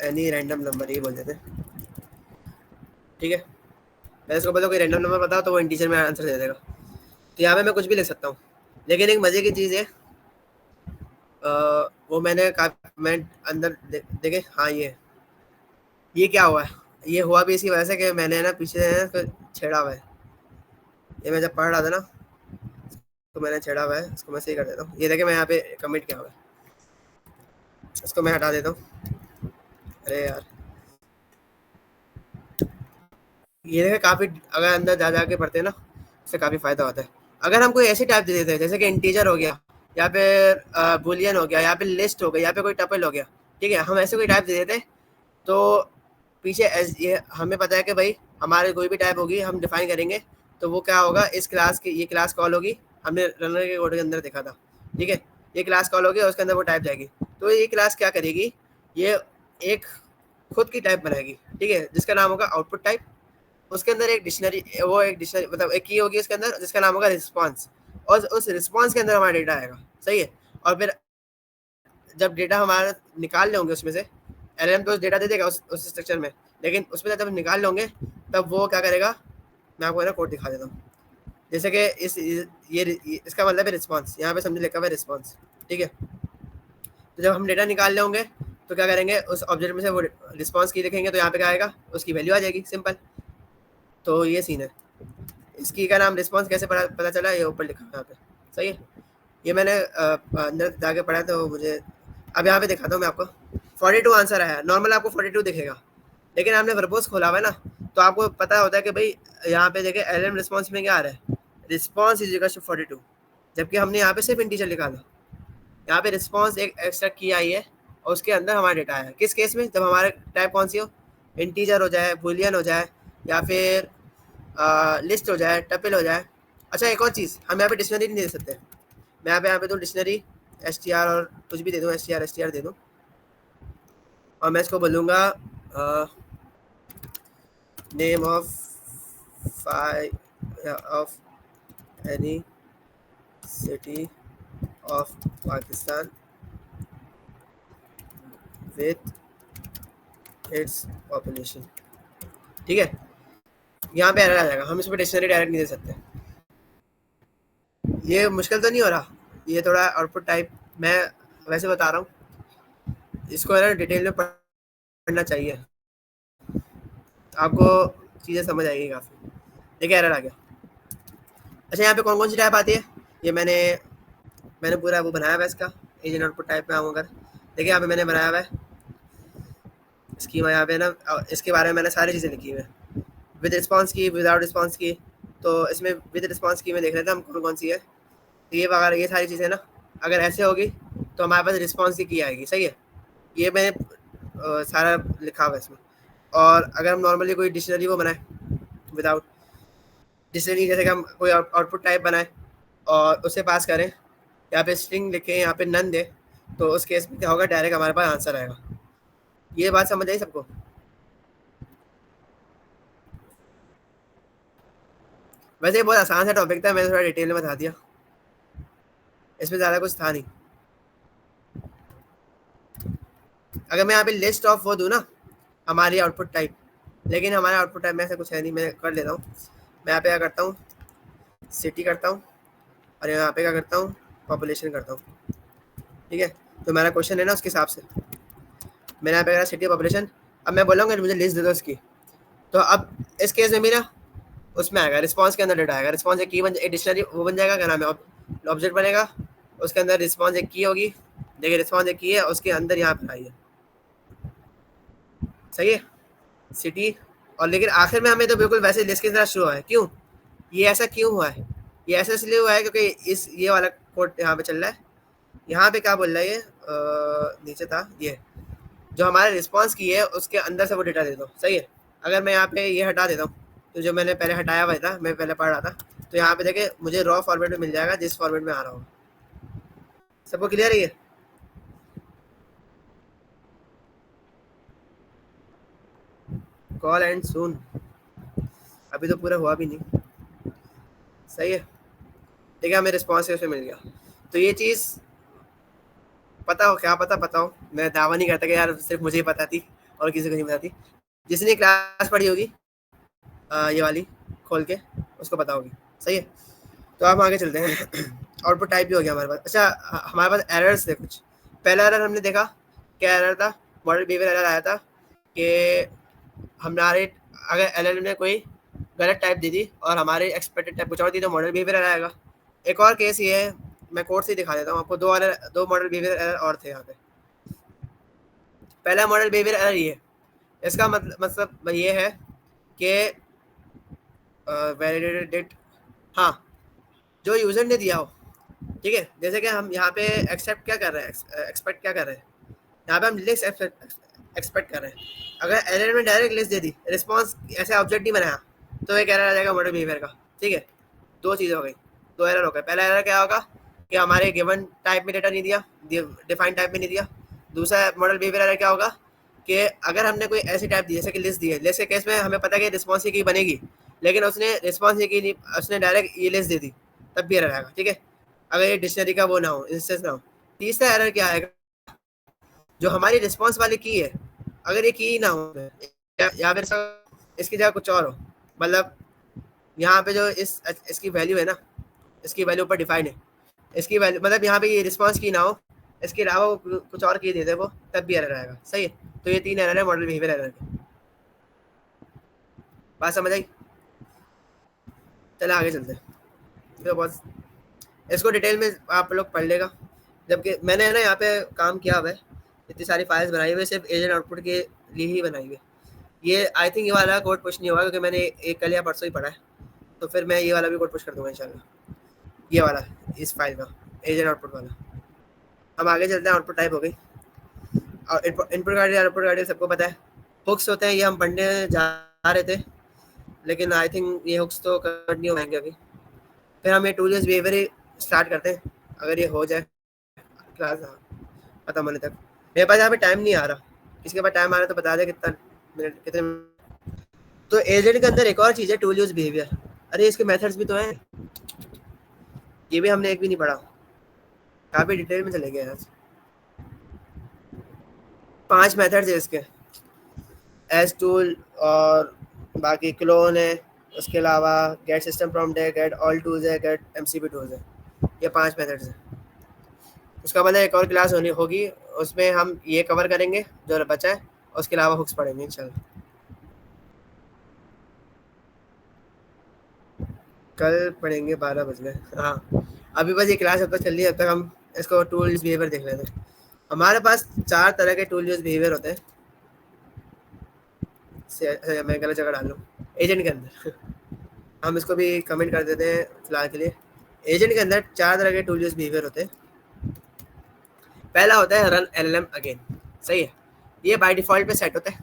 एनी रैंडम नंबर ये बोल देते हैं। ठीक है, मैं इसको बोलता हूँ कोई रैंडम नंबर बताओ तो वो इंटीजर में आंसर दे देगा, तो यहाँ पे मैं कुछ भी लिख सकता हूँ। लेकिन एक मज़े की चीज़ है, वो मैंने कमेंट अंदर देखे, हाँ ये क्या हुआ है, ये हुआ भी इसी वजह से कि मैंने ना पीछे छेड़ा हुआ है, ये मैं जब पढ़ रहा था ना तो मैंने छेड़ा हुआ है, इसको मैं सही कर देता हूँ। ये देखे मैं यहाँ पे कमिट किया हुआ है, इसको मैं हटा देता हूँ। अरे यार ये देखे काफ़ी, अगर अंदर जा के पढ़ते हैं ना इससे काफ़ी फ़ायदा होता है। अगर हम कोई ऐसी टाइप दे देते हैं जैसे कि इंटीजर हो गया या फिर बुलियन हो गया या फिर लिस्ट हो गया या फिर कोई टपल हो गया, ठीक है, हम ऐसे कोई टाइप दे देते हैं तो पीछे ये हमें पता है कि भाई हमारे कोई भी टाइप होगी हम डिफाइन करेंगे तो वो क्या होगा, इस क्लास की ये क्लास कॉल होगी, हमने रनर के कोड के अंदर देखा था। ठीक है, ये क्लास कॉल होगी और उसके अंदर वो टाइप जाएगी, तो ये क्लास क्या करेगी, ये एक खुद की टाइप बनाएगी, ठीक है, जिसका नाम होगा आउटपुट टाइप। उसके अंदर एक डिक्शनरी, वो एक डिक्शनरी मतलब एक की होगी उसके अंदर जिसका नाम होगा रिस्पॉन्स, और उस रिस्पॉन्स के अंदर हमारा डेटा आएगा। सही है, और फिर जब डेटा हमारा निकाल लेंगे उसमें से, एलएलएम तो उस डेटा दे देगा उस स्ट्रक्चर में, लेकिन उसमें जब निकाल लेंगे तब वो क्या करेगा, मैं आपको ना कोड दिखा देता हूँ। जैसे कि इसका मतलब है रिस्पॉन्स, यहाँ पे समझ लिखा हुआ है रिस्पॉन्स। ठीक है, तो जब हम डेटा निकाल लेंगे तो क्या करेंगे, उस ऑब्जेक्ट में से वो रिस्पॉन्स की लिखेंगे तो यहाँ पे क्या आएगा, उसकी वैल्यू आ जाएगी, सिंपल। तो ये सीन है, इसकी का नाम रिस्पॉन्स कैसे पता चला, ये ऊपर लिखा है यहाँ पे। सही है, ये मैंने अंदर जाके पढ़ा तो मुझे अब यहाँ पे दिखाता हूँ मैं आपको। 42 आंसर आया। नॉर्मल आपको 42 दिखेगा, लेकिन आपने वर्बोस खोला हुआ है ना, तो आपको पता होता है कि भाई यहाँ पे देखिए एलएम रिस्पॉन्स में क्या आ रहा है, रिस्पॉन्स इज इक्वल टू 42, जबकि हमने यहाँ पे सिर्फ इंटीजर निकाला। यहाँ पे रिस्पॉन्स एक एक्स्ट्रा की आई है और उसके अंदर हमारा डेटा आया। किस केस में? जब हमारे टाइप कौन सी हो, इंटीजर हो जाए, बूलियन हो जाए, या फिर लिस्ट हो जाए, टपल हो जाए। अच्छा एक और चीज़, हम यहाँ पे डिक्शनरी नहीं दे सकते। मैं यहाँ पे तो डिक्शनरी एस टी आर और कुछ भी दे दूँ, एस टी आर दे दूँ, और मैं इसको बोलूँगा name of any city of Pakistan with its population. ठीक है, यहाँ पे एरर आ जाएगा, हम इसमें डिक्शनरी डायरेक्ट नहीं दे सकते। ये मुश्किल तो नहीं हो रहा? ये थोड़ा आउटपुट टाइप मैं वैसे बता रहा हूँ, इसको है ना डिटेल में पढ़ना चाहिए, आपको चीज़ें समझ आएगी काफ़ी। देखिए एरर आ गया। अच्छा यहाँ पे कौन कौन सी टाइप आती है, ये मैंने पूरा वो बनाया हुआ है इसका। एजेंट आउटपुट टाइप में आऊँ अगर, देखिए यहाँ पे मैंने बनाया हुआ है स्कीमा। यहाँ पे ना इसके बारे में मैंने सारी चीज़ें लिखी हुई है, विद रिस्पॉन्स की, विदाउट रिस्पॉन्स की। तो इसमें विद रिस्पॉन्स की में देख रहे थे हम कौन कौन सी है, तो ये वगैरह ये सारी चीज़ें ना अगर ऐसे होगी तो हमारे पास रिस्पॉन्स की आएगी। सही है, ये मैंने सारा लिखा हुआ है इसमें। और अगर हम नॉर्मली कोई डिक्शनरी वो बनाए विदाउट डिक्शनरी, जैसे कि हम कोई आउटपुट टाइप बनाए और उसे पास करें, यहाँ पे स्ट्रिंग लिखें, यहाँ पे नन दे, तो उस केस में क्या होगा, डायरेक्ट हमारे पास आंसर आएगा। ये बात समझ आई सबको? वैसे ये बहुत आसान सा टॉपिक था, मैंने थोड़ा डिटेल में बता दिया, इसमें ज़्यादा कुछ था नहीं। अगर मैं यहाँ पे लिस्ट ऑफ वो दूँ ना हमारी आउटपुट टाइप, लेकिन हमारा आउटपुट टाइप में ऐसा कुछ है नहीं, मैं कर लेता हूँ। मैं यहाँ पे क्या करता हूँ, सिटी करता हूँ, और यहाँ पे क्या करता हूँ, पॉपुलेशन करता हूँ। ठीक है, तो मेरा क्वेश्चन है ना उसके हिसाब से मैंने यहाँ पे करा सिटी पॉपुलेशन। अब मैं बोलूँगा मुझे लिस्ट दे दो इसकी, तो अब इस केस में मेरा उसमें आएगा रिस्पॉन्स के अंदर डेटा आएगा। रिस्पॉन्स एक की एक डिक्शनरी वो बन जाएगा, क्या नाम है, ऑब्जेक्ट बनेगा, उसके अंदर रिस्पॉन्स एक की होगी। देखिए रिस्पॉन्स एक की है, उसके अंदर यहाँ पर आई है। सही है, सिटी। और लेकिन आखिर में हमें तो बिल्कुल वैसे लिस्ट के साथ शुरू हुआ है। क्यों ये ऐसा क्यों हुआ है? ये ऐसा इसलिए हुआ है क्योंकि इस ये वाला कोड यहाँ पे चल रहा है। यहाँ पे क्या बोल रहा है ये नीचे था, ये जो हमारे रिस्पॉन्स की है उसके अंदर से वो डेटा दे दो। सही है, अगर मैं यहाँ पे ये हटा देता हूँ, तो जो मैंने पहले हटाया हुआ था, मैं पहले पढ़ रहा था, तो यहाँ पे देखे मुझे रॉ फॉर्मेट में मिल जाएगा, जिस फॉर्मेट में आ रहा होगा। सबको क्लियर है ये? कॉल एंड सून, अभी तो पूरा हुआ भी नहीं। सही है, देखिए हमें रिस्पॉन्स उसमें मिल गया। तो ये चीज़ पता हो, क्या पता हो, मैं दावा नहीं करता कि यार सिर्फ मुझे ही पता थी और किसी को नहीं पता थी। जिसने क्लास पढ़ी होगी ये वाली खोल के, उसको पता होगी। सही है, तो आप आगे चलते हैं। आउटपुट टाइप भी हो गया हमारे पास। अच्छा हमारे पास एरर्स थे कुछ। पहला एरर हमने देखा, क्या एरर था, मॉडल बिहेवियर एरर आया था कि हमारे अगर एलएलएम ने कोई गलत टाइप दी थी और हमारे एक्सपेक्टेड टाइप कुछ और दी, तो मॉडल बिहेवियर एरर आएगा। एक और केस ये है, मैं कोड से दिखा देता हूँ आपको, दो मॉडल बिहेवियर एरर और थे यहाँ पे। पहला मॉडल बिहेवियर एरर ये, इसका मतलब ये है कि वैलिडेटेड डेट, हाँ जो यूजर ने दिया हो। ठीक है, जैसे कि हम यहाँ पे एक्सेप्ट क्या कर रहे हैं, एक्सपेक्ट क्या कर रहे हैं, यहाँ पे हम लिस्ट एक्सपेक्ट कर रहे हैं। अगर एरर में डायरेक्ट लिस्ट दे दी, रिस्पॉन्स ऐसे ऑब्जेक्ट नहीं बनाया, तो एक एरर आ जाएगा मॉडल बिहेवियर का। ठीक है, दो चीज़ें हो गई, दो एरर हो गए। पहला एरर क्या होगा कि हमारे गिवन टाइप में डेटा नहीं दिया, डिफाइन टाइप में नहीं दिया। दूसरा मॉडल बिहेवियर एरर क्या होगा कि अगर हमने कोई ऐसी टाइप दी, जैसे कि लिस्ट दी है, लिस्ट के केस में हमें पता है कि रिस्पॉन्स की बनेगी, लेकिन उसने रिस्पॉन्स की नहीं, उसने डायरेक्ट ये लिस्ट दे दी, तब भी एरर आएगा। ठीक है, अगर ये डिक्शनरी का वो ना हो, इंस्टेंस ना हो। तीसरा एरर क्या आएगा, जो हमारी रिस्पॉन्स वाली की है, अगर ये की ना हो या फिर इसकी जगह कुछ और हो, मतलब यहाँ पे जो इसकी वैल्यू है ना, इसकी वैल्यू ऊपर डिफाइन है, इसकी वैल्यू मतलब यहाँ पे ये रिस्पॉन्स की ना हो, इसके अलावा वो कुछ और की दे दे वो, तब भी एरर आएगा। सही है, तो ये तीन एरर है मॉडल बिहेवियर एरर के। बात समझ आई? चलो आगे चलते हैं, तो बहुत इसको डिटेल में आप लोग पढ़ लेगा, जबकि मैंने है ना यहाँ पे काम किया हुआ है, इतनी सारी फाइल्स बनाई हुई है सिर्फ एजेंट आउटपुट के लिए ही बनाई हुई है। ये आई थिंक ये वाला कोड पुश नहीं होगा क्योंकि मैंने एक कल या परसों ही पढ़ा है, तो फिर मैं ये वाला भी कोड पुश कर दूंगा इंशाल्लाह, ये वाला इस फाइल का एजेंट आउटपुट वाला। हम आगे चलते हैं, आउटपुट टाइप हो गई और इनपुट गाड़ी आउटपुट गाड़ी सबको पता है। हुक्स होते हैं, ये हम पढ़ने जा रहे थे लेकिन आई थिंक ये हुक्स तो कवर नहीं होंगे अभी। फिर हम ये टू यूज बिहेवियर स्टार्ट करते हैं अगर ये हो जाए क्लास खत्म होने तक। मेरे पास यहाँ पे टाइम नहीं आ रहा, किसके पास टाइम आ रहा है तो बता दे कितना मिनट कितने मिनट। तो एजेंट के अंदर एक और चीज़ है टूल यूज बिहेवियर। अरे इसके मेथड्स भी तो हैं, ये भी हमने एक भी नहीं पढ़ा, काफ़ी डिटेल में चले गए आज। 5 मेथड्स है इसके, एस टूल और बाकी क्लोन है, उसके अलावा गेट सिस्टम प्रॉम्प्ट है, गेट ऑल टूल्स है, गेट एमसीपी टूल्स है। ये 5 मेथड्स हैं। उसका मतलब एक और क्लास होनी होगी, उसमें हम ये कवर करेंगे जो बचा है, उसके अलावा हुक्स पढ़ेंगे इंशाल्लाह। कल पढ़ेंगे 12 बज गए। हाँ अभी बस ये क्लास जब तक चल रही है तब तक हम इसको टूल यूज बिहेवियर देख लेते हैं। हमारे पास 4 तरह के टूल यूज बिहेवियर होते हैं। मैं गलत जगह डाल लूँ एजेंट के अंदर हम इसको भी कमेंट कर देते हैं फिलहाल के लिए। एजेंट के अंदर 4 तरह के टूल यूज बिहेवियर होते हैं। पहला होता है रन एलएलएम अगेन, सही है, ये बाय डिफॉल्ट पे सेट होता है,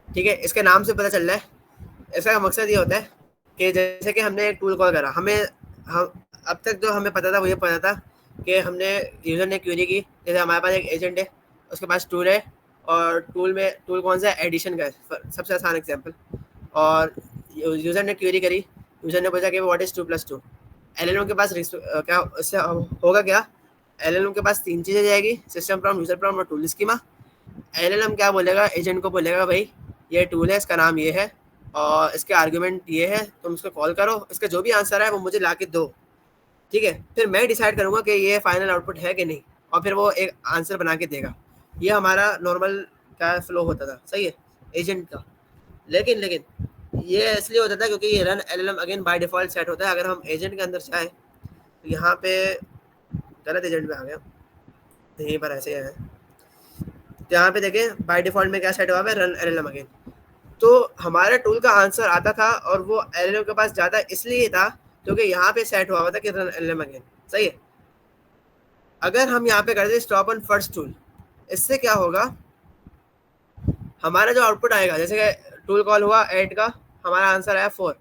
ठीक है। इसके नाम से पता चल रहा है, इसका मकसद ये होता है कि जैसे कि हमने एक टूल कॉल करा, हम अब तक जो हमें पता था वो ये पता था कि हमने यूज़र ने क्वेरी की, जैसे हमारे पास एक एजेंट है, उसके पास टूल है और टूल कौन सा है, एडिशन का है सबसे आसान एग्जांपल, और यूज़र ने क्वेरी करी, यूज़र ने पूछा कि व्हाट इज़ 2 + 2। एलएलएम के पास क्या इससे होगा, क्या एलएलएम के पास 3 चीज़ें जाएगी, सिस्टम प्रॉम्प्ट, यूज़र प्रॉम्प्ट और टूल स्कीमा। एलएलएम क्या बोलेगा, एजेंट को बोलेगा भाई ये टूल है, इसका नाम ये है और इसके आर्गुमेंट ये है, तुम उसको कॉल करो, इसका जो भी आंसर है वो मुझे ला के दो, ठीक है। फिर मैं डिसाइड करूँगा कि ये फाइनल आउटपुट है कि नहीं, और फिर वो एक आंसर बना के देगा। ये हमारा नॉर्मल क्या फ्लो होता था, सही है, एजेंट का। लेकिन ये इसलिए होता था क्योंकि ये run LLM again by default set होता है। अगर हम एजेंट के अंदर चाहें तो यहाँ पे गलत एजेंट में आ गया, यहीं पर ऐसे है, तो यहाँ पे देखें बाय डिफ़ॉल्ट में क्या सेट हुआ है, रन एलएलएम अगेन। तो हमारे टूल का आंसर आता था और वो एलएलएम के पास जाता इसलिए था क्योंकि यहाँ पे सेट हुआ था कि रन एलएलएम अगेन, सही है। अगर हम यहाँ पे कर दें स्टॉप ऑन फर्स्ट टूल, इससे क्या होगा, हमारा जो आउटपुट आएगा, जैसे कि टूल कॉल हुआ ऐड का, हमारा आंसर आया 4,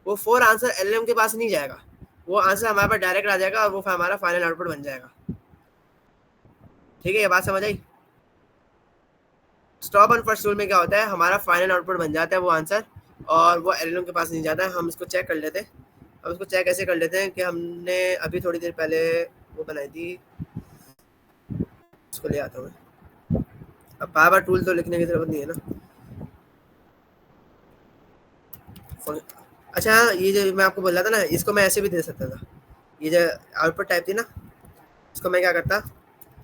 वो 4 आंसर एलएलएम के पास नहीं जाएगा, वो आंसर हमारे पास डायरेक्ट आ जाएगा और वो हमारा फाइनल आउटपुट बन जाएगा, ठीक है। ये बात समझ आई। स्टॉप ऑन फर्स्ट टूल में क्या होता है, हमारा फाइनल आउटपुट बन जाता है वो आंसर, और वो एलएलएम के पास नहीं जाता है। हम इसको चेक कर लेते हैं। हम इसको चेक ऐसे कर लेते हैं कि हमने अभी थोड़ी देर पहले वो बनाई थी, इसको ले आता हूँ मैं। अब बार बार टूल तो लिखने की जरूरत नहीं है ना। अच्छा ये जो मैं आपको बोल रहा था ना, इसको मैं ऐसे भी दे सकता था। ये जो आउटपुट टाइप थी ना, इसको मैं क्या करता,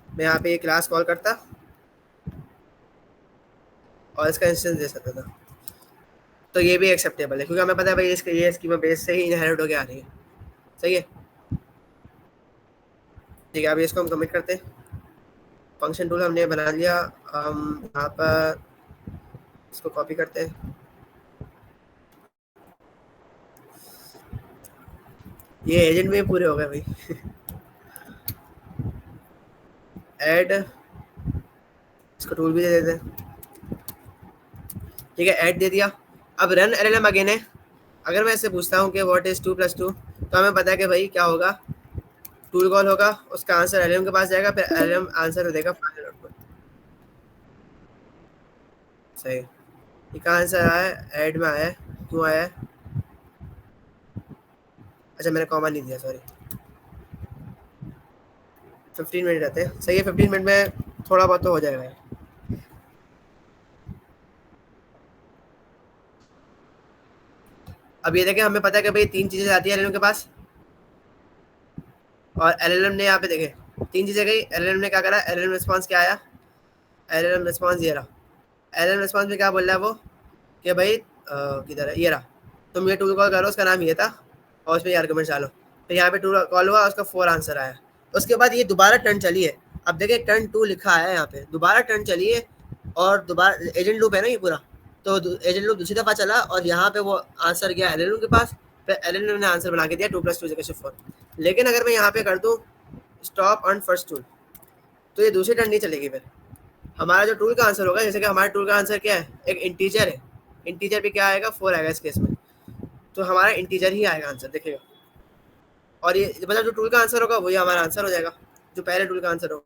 मैं यहाँ पे एक क्लास कॉल करता और इसका इंस्टेंस दे सकता था, तो ये भी एक्सेप्टेबल है क्योंकि हमें पता है भाई इसके ये स्कीमा बेस से ही इनहेरिट होके आ रही है, सही है। ठीक है, अभी इसको हम कमिट करते हैं। फंक्शन टूल हमने बना लिया, हम यहाँ पर इसको कॉपी करते हैं। ये एजेंट में पूरे हो गए भाई ऐड, इसको टूल भी दे देते हैं, ठीक है, ऐड दे दिया। अब रन एलएलएम अगेन है। अगर मैं इससे पूछता हूँ कि व्हाट इज 2 + 2, तो हमें पता है कि भाई क्या होगा, टूल कॉल होगा, उसका आंसर एलएलएम के पास जाएगा, फिर एलएलएम आंसर देगा फाइनल आउटपुट, सही। ये कहाँ आंसर आया है, ऐड में आया है, क्यों आया है, अच्छा मैंने कॉमा नहीं दिया, सॉरी। 15 मिनट रहते हैं, सही है, 15 मिनट में थोड़ा बहुत तो हो जाएगा। अब ये देखें, हमें पता है कि भाई 3 चीज़ें आती है एलएलएम के पास, और एलएलएम ने यहाँ पे देखे 3 चीज़ें गई, एलएलएम ने क्या करा, एलएलएम रिस्पॉन्स क्या आया, एलएलएम रिस्पॉन्स ये रहा। एलएलएम रिस्पॉन्स में क्या बोल रहा है वो, कि भाई किधर है, ये रहा, तुम ये टूल कॉल करो, उसका नाम ये था और उसमें ये आर्गुमेंट्स डालो। फिर यहाँ पे टू कॉल हुआ, उसका 4 आंसर आया। उसके बाद ये दोबारा टर्न चली है, अब देखिए टर्न 2 लिखा है यहाँ पे, दोबारा टर्न चली है और दोबारा एजेंट लूप है ना ये पूरा, तो एजेंट लूप दूसरी दफ़ा चला और यहाँ पे वो आंसर गया एल के पास, फिर एल ने आंसर बना के दिया 2 + 2 = 4। लेकिन अगर मैं यहाँ पे कर दूँ स्टॉप ऑन फर्स्ट टूल तो ये दूसरी टर्न नहीं चलेगी। फिर हमारा जो टूल का आंसर होगा, जैसे कि हमारे टूल का आंसर क्या है, एक इंटीजर है, इंटीजर पे क्या आएगा 4 आएगा इस केस में, तो हमारा इंटीजर ही आएगा आंसर देखिएगा। और ये मतलब जो टूल का आंसर होगा वही हमारा आंसर हो जाएगा, जो पहले टूल का आंसर होगा।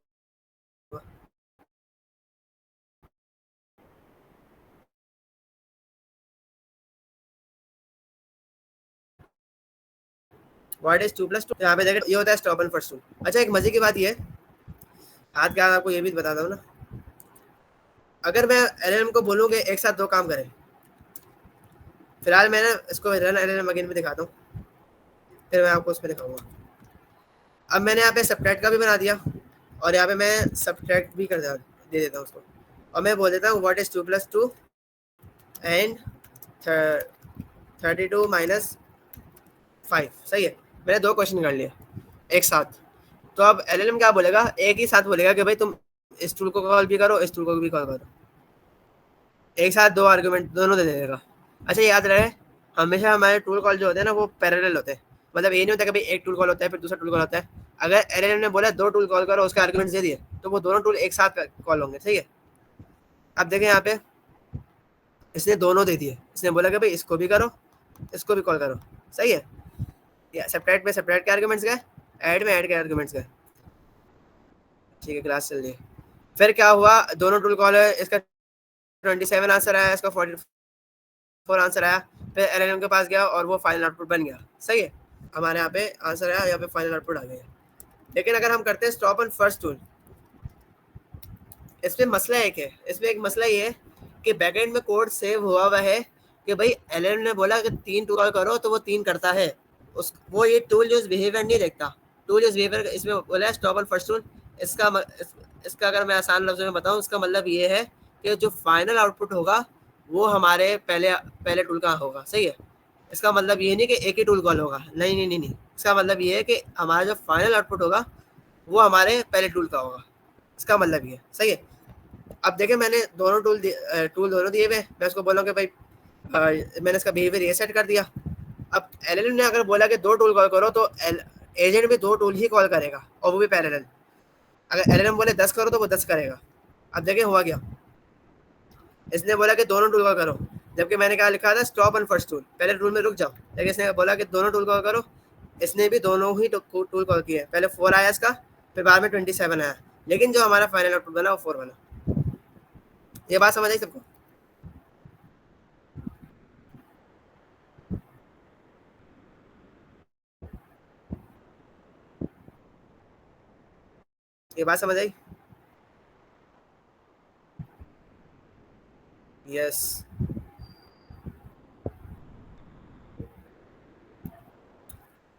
व्हाट इज 2 + 2, यहाँ पे देखिए ये होता है स्टॉप एंड फर्स्ट टूल। अच्छा एक मजे की बात ये है, आज क्या आपको ये भी बताता हूँ ना, अगर मैं एलएलएम को बोलूँ कि एक साथ 2 काम करें, फिलहाल मैं ना इसको रन एलएलएम अगेन में दिखाता हूँ, फिर मैं आपको उसमें दिखाऊंगा। अब मैंने यहाँ पे सब्ट्रैक्ट का भी बना दिया और यहाँ पे मैं सब्ट्रैक्ट भी दे देता हूँ उसको, और मैं बोल देता हूँ व्हाट इज 2 + 2 एंड 32 - 5। सही है, मैंने 2 क्वेश्चन कर लिए एक साथ। तो अब एलएलएम क्या बोलेगा, एक ही साथ बोलेगा कि भाई तुम इस टूल को कॉल भी करो, इस टूल को भी कॉल करो, एक साथ 2 आर्गुमेंट दोनों दे देगा। अच्छा याद रहे, हमेशा हमारे टूल कॉल जो होते हैं ना वो पैरेलल होते हैं, मतलब ये नहीं होता कि भाई एक टूल कॉल होता है फिर दूसरा टूल कॉल होता है। अगर एलएलएम ने बोला 2 टूल कॉल करो, उसके आर्गुमेंट्स दे दिए, तो वो दोनों टूल एक साथ कॉल होंगे। सही है, अब देखें यहाँ पे इसने दोनों दे दिए, इसने बोला कि भाई इसको भी करो इसको भी कॉल करो। सही है, या सेपरेट में सेपरेट के आर्गुमेंट्स गए, ऐड में ऐड के आर्गुमेंट्स गए। ठीक है, क्लास चल रही है। फिर क्या हुआ, दोनों टूल कॉल है, इसका 27 आंसर आया, इसका 44 आंसर आया, फिर एलएलएम के पास गया और वो फाइनल आउटपुट बन गया। सही है, हमारे यहाँ पे आंसर आया, यहाँ पे फाइनल आउटपुट आ गया। लेकिन अगर हम करते हैं स्टॉप ऑन फर्स्ट टूल, इसमें मसला एक है, इसमें एक मसला ये है कि बैकएंड में कोड सेव हुआ है कि भाई एलएलएम ने बोला कि 3 टूल कॉल करो तो वो 3 करता है, उस वो ये टूल यूज बिहेवियर नहीं देखता। टूल यूज बिहेवियर इसमें बोला है स्टॉप ऑन फर्स्ट टूल। इसका अगर मैं आसान लफ्ज़ों में बताऊं, इसका मतलब ये है कि जो फाइनल आउटपुट होगा वो हमारे पहले टूल का होगा। सही है, इसका मतलब ये नहीं कि एक ही टूल कॉल होगा, नहीं नहीं नहीं नहीं, इसका मतलब ये है कि हमारा जो फाइनल आउटपुट होगा वो हमारे पहले टूल का होगा, इसका मतलब ये। सही है, अब देखें मैंने दोनों टूल दोनों दिए हुए, मैं उसको बोला कि भाई मैंने इसका बिहेवियर ये सेट कर दिया। अब एलएलएम ने अगर बोला कि 2 टूल कॉल करो तो एजेंट भी 2 टूल ही कॉल करेगा और वो भी पैरेलल। अगर एलएलएम बोले 10 करो तो वो 10 करेगा। अब देखें हुआ क्या, इसने बोला कि दोनों टूल कॉल करो, जबकि मैंने क्या लिखा था स्टॉप ऑन फर्स्ट टूल, पहले टूल में रुक जाओ। लेकिन इसने बोला कि दोनों टूल कॉल करो, इसने भी दोनों ही टूल कॉल किए, पहले 4 आया इसका, फिर बाद में 27 आया, लेकिन जो हमारा फाइनल आउटपुट बना वो 4 बना। ये बात समझ आई सबको? ये बात समझ आई? यस।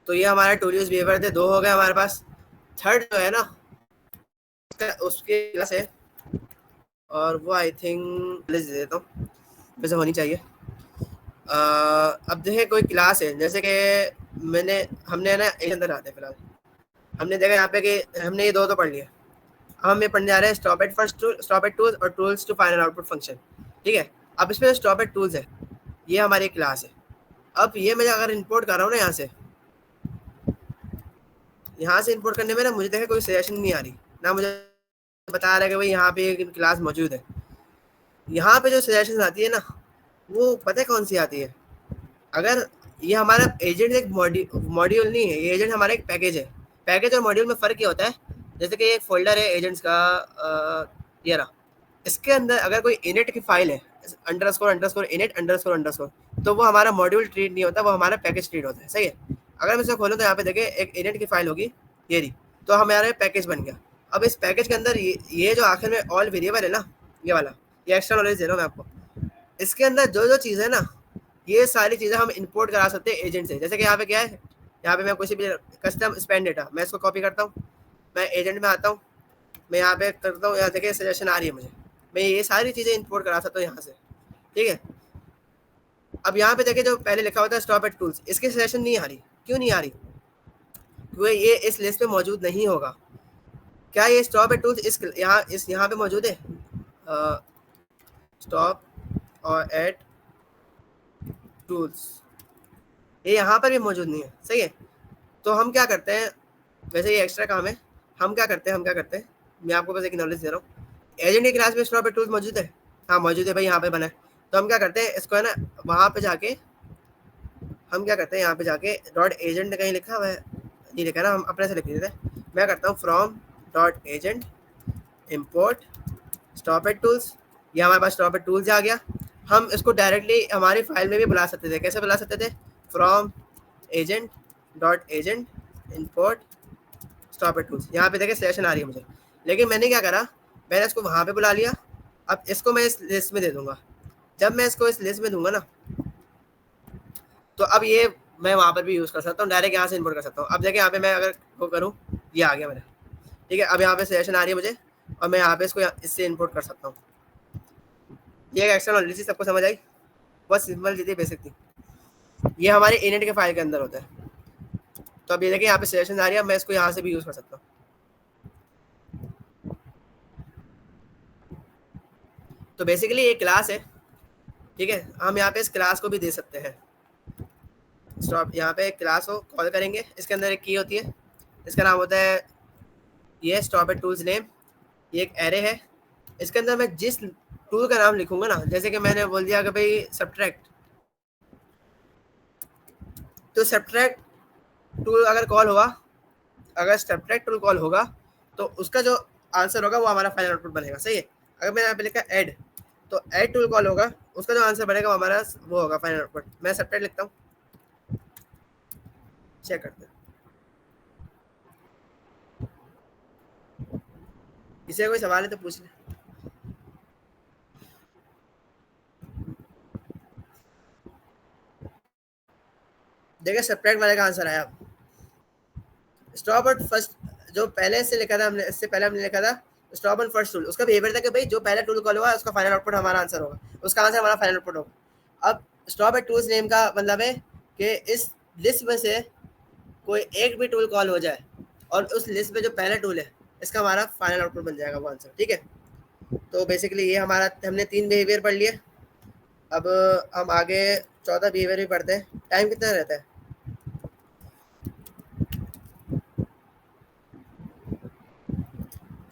तो ये हमारे टूल यूज बिहेवियर थे, 2 हो गए हमारे पास। थर्ड जो है ना उसके क्लास है, और वो आई थिंक दे देता हूँ, वैसे होनी चाहिए। अब देखें कोई क्लास है, जैसे कि हमने ना एक अंदर आते हैं फिलहाल, हमने देखा यहाँ पे कि हमने ये 2 तो पढ़ लिया। अब हम ये पढ़ने जा रहे हैं stop at first tool, stop at tools और tools to final output function. ठीक है, अब इसमें स्टॉप एट टूल्स है, ये हमारी क्लास है। अब ये मैं अगर इंपोर्ट कर रहा हूँ ना यहाँ से इंपोर्ट करने में ना मुझे देखा कोई सजेशन नहीं आ रही, ना मुझे बता रहा है कि भाई यहाँ पे एक क्लास मौजूद है। यहाँ पे जो सजेशन आती है ना वो पता है कौन सी आती है, अगर ये हमारा एजेंट एक मॉड्यूल नहीं है, ये एजेंट हमारा एक पैकेज है। पैकेज और मॉड्यूल में फ़र्क ये होता है, जैसे कि एक फोल्डर है एजेंट्स का, ये रहा, इसके अंदर अगर कोई इनिट की फाइल है _ init _ तो वो हमारा मॉड्यूल ट्रीट नहीं होता, वो हमारा पैकेज ट्रीट होता है। सही है, अगर मैं इसे खोलूँ तो यहाँ पे देखिए एक इनिट की फाइल होगी, ये रही, तो हमारा पैकेज बन गया। अब इस पैकेज के अंदर ये जो आखिर में ऑल वेरिएबल है ना, ये वाला, ये एक्स्ट्रा नॉलेज दे रहा हूँ मैं आपको, इसके अंदर जो जो चीज़ है ना ये सारी चीज़ें हम इंपोर्ट करा सकते हैं एजेंट से। जैसे कि यहाँ पे क्या है, यहाँ पे मैं किसी भी कस्टम स्पेंड डेटा, मैं इसको कॉपी करता हूँ, मैं एजेंट में आता हूँ, मैं यहाँ पे करता हूँ, यहाँ देखिए सजेशन आ रही है मुझे, मैं ये सारी चीज़ें इंपोर्ट करा सकता हूँ यहाँ से। ठीक है, अब यहाँ पे देखिए जो पहले लिखा होता है स्टॉप एट टूल्स, इसकी सजेशन नहीं आ रही, क्यों नहीं आ रही? क्योंकि ये इस लिस्ट में मौजूद नहीं होगा। क्या ये स्टॉप एट टूल्स इस यहाँ पे मौजूद है? स्टॉप और एट टूल्स ये यहाँ पर भी मौजूद नहीं है, सही है। तो हम क्या करते हैं, वैसे ये एक्स्ट्रा काम है, हम क्या करते हैं, मैं आपको बस एक नॉलेज दे रहा हूँ। एजेंट की क्लास में स्टॉप एट टूल्स मौजूद है? हाँ मौजूद है भाई, यहाँ पे बना है। तो हम क्या करते हैं, इसको है ना वहाँ पे जाके हम क्या करते हैं, यहाँ पे जाके डॉट एजेंट कहीं लिखा हुआ है, नहीं लिखा ना, हम अपने से लिख देते हैं। मैं करता हूँ from dot agent import stop at tools, ये हमारे पास स्टॉप एट टूल्स आ गया। हम इसको डायरेक्टली हमारी फाइल में भी बुला सकते थे। कैसे बुला सकते थे? From agent dot agent import stop at tools, यहाँ पे देखिए सेशन आ रही है मुझे, लेकिन मैंने क्या करा, मैंने इसको वहाँ पे बुला लिया। अब इसको मैं इस लिस्ट में दे दूंगा। जब मैं इसको इस लिस्ट में दूंगा ना, तो अब ये मैं वहाँ पर भी यूज़ कर सकता हूँ, डायरेक्ट यहाँ से इम्पोर्ट कर सकता हूँ। अब देखिए यहाँ पे मैं अगर वो करूँ, ये आ गया मेरा, ठीक है। अब यहाँ पे सेशन आ रही है मुझे, और मैं यहाँ पे इसको इससे इम्पोर्ट कर सकता हूँ। ये एक एक्स्ट्रा नॉलेज थी, सबको समझ आई? बहुत सिंपल चीज़ थी, बेसिक थी। ये हमारे इनिट के फाइल के अंदर होता है। तो अब ये देखिए यहाँ पे सेशन आ रही है, मैं इसको यहाँ से भी यूज़ कर सकता हूँ। तो बेसिकली ये क्लास है, ठीक है। हम यहाँ पे इस क्लास को भी दे सकते हैं। स्टॉप, यहाँ पे एक क्लास को कॉल करेंगे, इसके अंदर एक की होती है, इसका नाम होता है ये स्टॉप एट टूल्स नेम। ये एक एरे है, इसके अंदर मैं जिस टूल का नाम लिखूंगा ना, जैसे कि मैंने बोल दिया कि भाई सब्ट्रैक्ट, तो सब्ट्रैक्ट टूल अगर कॉल हुआ, अगर सब्ट्रैक्ट टूल कॉल होगा तो उसका जो आंसर होगा वो हमारा फाइनल आउटपुट बनेगा, सही है। अगर मैंने यहाँ पे लिखा ऐड, तो ऐड टूल कॉल होगा, उसका जो आंसर बनेगा वो हमारा वो होगा फाइनल आउटपुट। मैं सब्ट्रैक्ट लिखता हूँ, चेक करते हैं। किसी कोई सवाल है तो पूछ ले। देखिए सब्ट्रैक्ट वाले का आंसर आया। स्टॉप एट फर्स्ट, जो पहले से लिखा था हमने, इससे पहले हमने लिखा था स्टॉप एट फर्स्ट टूल, उसका बिहेवियर था कि भाई जो पहला टूल कॉल हुआ उसका फाइनल आउटपुट हमारा आंसर होगा, उसका आंसर हमारा फाइनल आउटपुट होगा। अब स्टॉप एट टूल्स नेम का मतलब है कि इस लिस्ट में से कोई एक भी टूल कॉल हो जाए और उस लिस्ट में जो पहला टूल है इसका हमारा फाइनल आउटपुट बन जाएगा वो आंसर, ठीक है। तो बेसिकली ये हमारा, हमने 3 बिहेवियर पढ़ लिए। अब हम आगे 14 बिहेवियर भी पढ़ते हैं। टाइम कितना रहता है?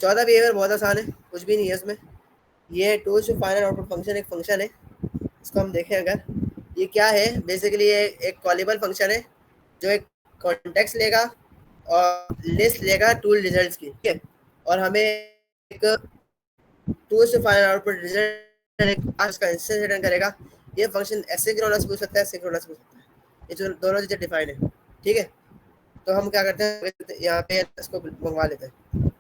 14 बिहेवियर बहुत आसान है, कुछ भी नहीं है इसमें। ये tools to final output function एक फंक्शन है, इसको हम देखें अगर, ये क्या है, बेसिकली ये एक कॉलेबल फंक्शन है जो एक कॉन्टेक्स्ट लेगा और लिस्ट लेगा टूल रिजल्ट्स की, ठीक है। और हमें एक tools to final output result का इंस्टेंस रिटर्न करेगा। ये फंक्शन एसिंक्रोनस भी हो सकता है, सिंक्रोनस भी हो सकता है, ये जो दोनों चीज़ें डिफाइन है, ठीक है। तो हम क्या करते हैं, यहाँ पे इसको मंगवा लेते हैं,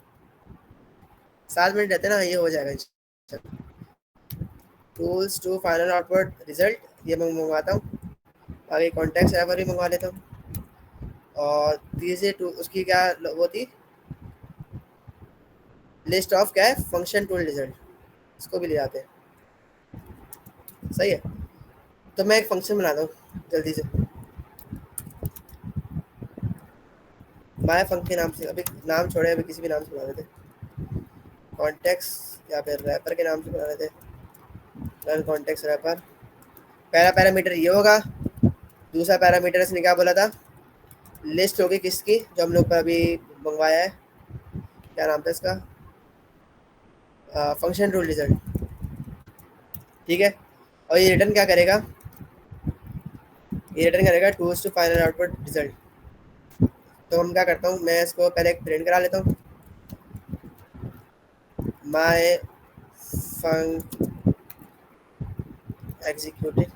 7 मिनट रहते हैं ना, ये हो जाएगा। Tools to final output result, ये मैं मंगवाता हूँ। आगे कॉन्टेक्स्ट रैपर भी मंगवा लेता हूँ। और तीसरे टूल उसकी क्या वो थी, लिस्ट ऑफ क्या है, फंक्शन टूल रिजल्ट, इसको भी ले जाते हैं, सही है। तो मैं एक फंक्शन बनाता हूँ जल्दी से, माय फंक्शन के नाम से, अभी नाम छोड़े, अभी किसी भी नाम से बना लेते, कॉन्टेक्स्ट या फिर रैपर के नाम से बना लेते, रन कॉन्टेक्स्ट रैपर। पहला पैरामीटर ये होगा, दूसरा पैरामीटर इसने क्या बोला था, लिस्ट होगी किसकी, जो हम लोग का अभी मंगवाया है, क्या नाम था इसका, फंक्शन टूल रिजल्ट, ठीक है। और ये रिटर्न क्या करेगा, ये रिटर्न करेगा tools to final output result. तो हम क्या करता हूँ, मैं इसको पहले एक प्रिंट करा लेता हूँ, माय फंक एग्जीक्यूटेड,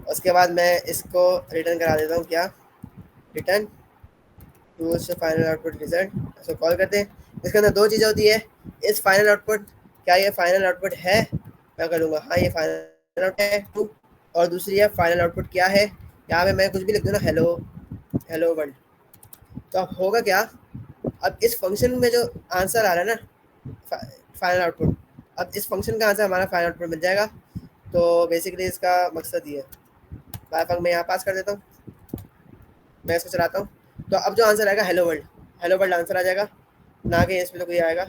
उसके बाद मैं इसको रिटर्न करा देता हूँ, क्या, return tools to final output result. इसको कॉल करते हैं। इसके अंदर 2 चीज़ें होती है, इस फाइनल आउटपुट, क्या ये फाइनल आउटपुट है, मैं करूँगा हाँ ये फाइनल आउटपुट है, और दूसरी है फाइनल आउटपुट क्या है, यहाँ पे मैं कुछ भी लिख दूँ ना, हेलो वर्ल्ड। तो अब होगा क्या, अब इस फंक्शन में जो आंसर आ रहा है ना फाइनल आउटपुट, अब इस फंक्शन का आंसर हमारा फाइनल आउटपुट मिल जाएगा। तो बेसिकली इसका मकसद ये है। बाय फंक मैं यहाँ पास कर देता हूँ, मैं इसको चलाता हूँ, तो अब जो आंसर आएगा हेलो वर्ल्ड आंसर आ जाएगा, ना कि इसमें तो कोई आएगा।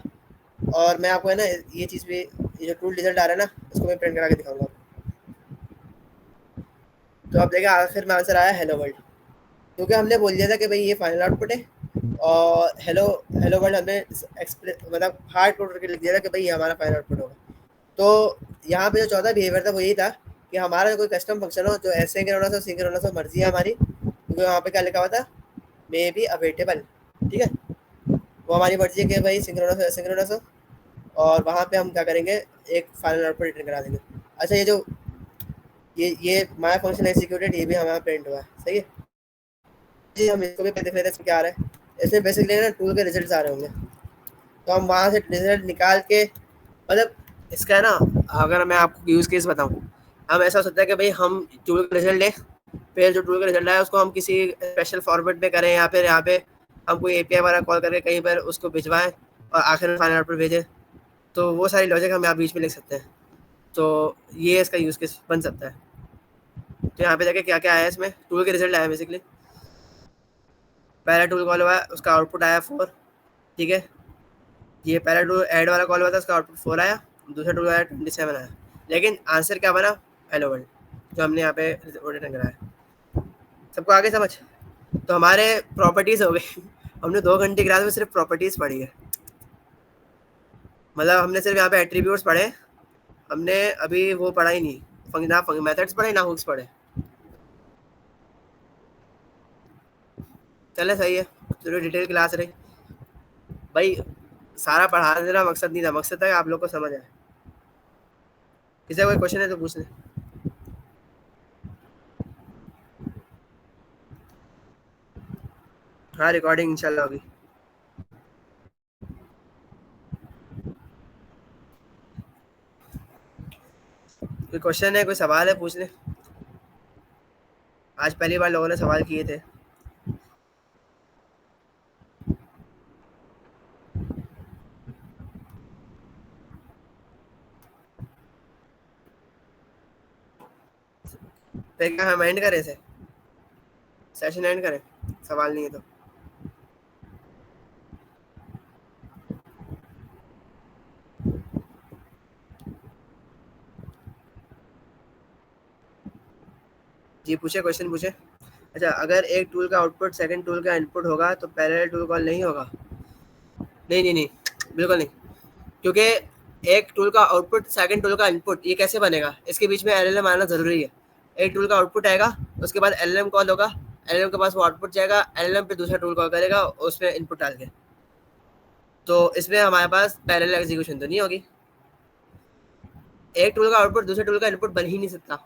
और मैं आपको है ना ये चीज़ भी, ये जो टूल रिजल्ट आ रहा है ना, इसको मैं प्रिंट करा के दिखाऊंगा। तो अब देखिए आखिर में आंसर आया हेलो वर्ल्ड, क्योंकि हमने बोल दिया था कि भाई ये फाइनल आउटपुट है, और हेलो हेलो वर्ल्ड हमने मतलब हार्ड कोड करके लिख दिया था कि भाई ये हमारा फाइनल आउटपुट होगा। तो यहाँ पे जो चौथा बिहेवियर था वो यही था कि हमारा कोई कस्टम फंक्शन हो जो एसिंक्रोनस हो सिंक्रोनस हो, मर्जी है हमारी, क्योंकि वहाँ पे क्या लिखा हुआ था, मे बी अवेटेबल, ठीक है, वो हमारी मर्जी है कि भाई सिंक्रोनस हो एसिंक्रोनस हो, और वहाँ पे हम क्या करेंगे, एक फाइनल आउटपुट रिटर्न करा देंगे। अच्छा ये जो ये माय फंक्शन एग्जीक्यूटेड, ये भी हमारा प्रिंट हुआ है, सही है जी। हम इसको भी देख लेते हैं इसमें क्या आ रहा है। इसमें बेसिकली ना टूल के रिजल्ट आ रहे होंगे, तो हम वहाँ से रिजल्ट निकाल के, मतलब इसका है ना, अगर मैं आपको यूज़ केस बताऊँ, हम ऐसा हो सकता है कि भाई हम टूल का रिजल्ट लें, फिर जो टूल का रिजल्ट आया उसको हम किसी स्पेशल फॉर्मेट में करें, या फिर यहाँ पे हम कोई एपीआई वाला कॉल करके कहीं पर उसको भिजवाएं और आखिर में फाइनल आउटपुट भेजें। तो वो सारी लॉजिक हम यहाँ बीच में लिख सकते हैं, तो ये इसका यूज़ केस बन सकता है। तो यहाँ पे देखिए क्या क्या आया है, इसमें टूल के रिजल्ट आया बेसिकली। पहला टूल कॉल हुआ है, उसका आउटपुट आया 4, ठीक है। ये पहला टूल ऐड वाला कॉल हुआ था, उसका आउटपुट 4 आया, दूसरा टूल आया 27 आया, लेकिन आंसर क्या बना, हेलो वर्ल्ड, जो हमने यहाँ पे रिटर्न कराया। सबको आगे समझ? तो हमारे प्रॉपर्टीज़ हो गई हमने 2 घंटे क्लास में सिर्फ प्रॉपर्टीज़ पढ़ी है, मतलब हमने सिर्फ यहाँ पे एट्रीब्यूट्स पढ़े, हमने अभी वो पढ़ा ही नहीं, ना मेथड्स पढ़े ना हुक्स पढ़े। चले सही है, चलो डिटेल क्लास रही भाई, सारा पढ़ा देना मकसद नहीं था, मकसद था कि आप लोग को समझ आए। किसी का कोई क्वेश्चन है तो पूछ लें। हाँ रिकॉर्डिंग इंशाल्लाह होगी। कोई क्वेश्चन है, कोई सवाल है, पूछ लें। आज पहली बार लोगों ने सवाल किए थे। फिर क्या हम एंड करें इसे, सेशन एंड करें, सवाल नहीं है तो। जी पूछे, क्वेश्चन पूछे। अच्छा, अगर एक टूल का आउटपुट सेकंड टूल का इनपुट होगा तो पैरेलल टूल कॉल नहीं होगा? नहीं नहीं नहीं, बिल्कुल नहीं, क्योंकि एक टूल का आउटपुट सेकंड टूल का इनपुट ये कैसे बनेगा, इसके बीच में एलएलएम आना ज़रूरी है। एक टूल का आउटपुट आएगा, उसके बाद एलएलएम कॉल होगा, एलएलएम के पास वो आउटपुट जाएगा, एलएलएम पे दूसरा टूल कॉल करेगा, उसमें इनपुट डाल के, तो इसमें हमारे पास पैरेलल एग्जीक्यूशन तो नहीं होगी। एक टूल का आउटपुट दूसरे टूल का इनपुट बन ही नहीं सकता,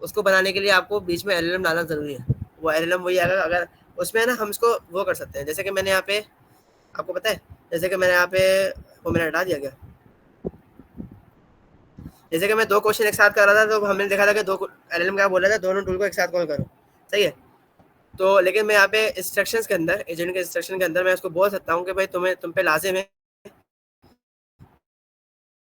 उसको बनाने के लिए आपको बीच में एलएलएम डालना ज़रूरी है। वो एलएलएम वही आएगा, अगर उसमें है ना हम इसको वो कर सकते हैं, जैसे कि मैंने यहाँ पे आपको पता है, जैसे कि मैंने यहाँ पे वो मैंने हटा दिया गया, जैसे कि मैं 2 क्वेश्चन एक साथ कर रहा था, तो हमने देखा था कि 2 एलएलएम क्या बोला था, दोनों टूल को एक साथ कॉल करो, सही है। तो लेकिन मैं यहाँ पे इंस्ट्रक्शंस के अंदर, एजेंट के इंस्ट्रक्शन के अंदर मैं उसको बोल सकता हूँ कि भाई तुम पे लाजिम है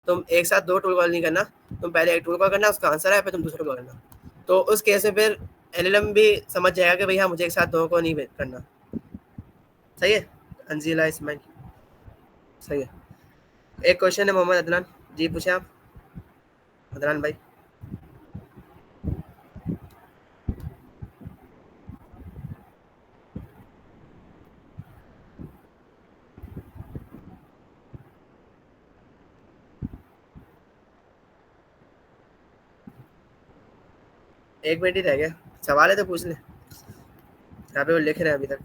तुम एक साथ 2 टूल कॉल नहीं करना, तुम पहले एक टूल कॉल करना, उसका आंसर है, फिर तुम दूसरा टूल कॉल करना। तो उस केस में फिर एलएलएम भी समझ जाएगा कि भैया मुझे एक साथ 2 को नहीं करना, सही है। अंजीला इस्माइल, सही है। एक क्वेश्चन है मोहम्मद अदनान, जी पूछे आप अदनान भाई। एक मिनट ही रह गया, सवाल है तो पूछ ले, यहाँ पे वो लिख रहे हैं अभी तक।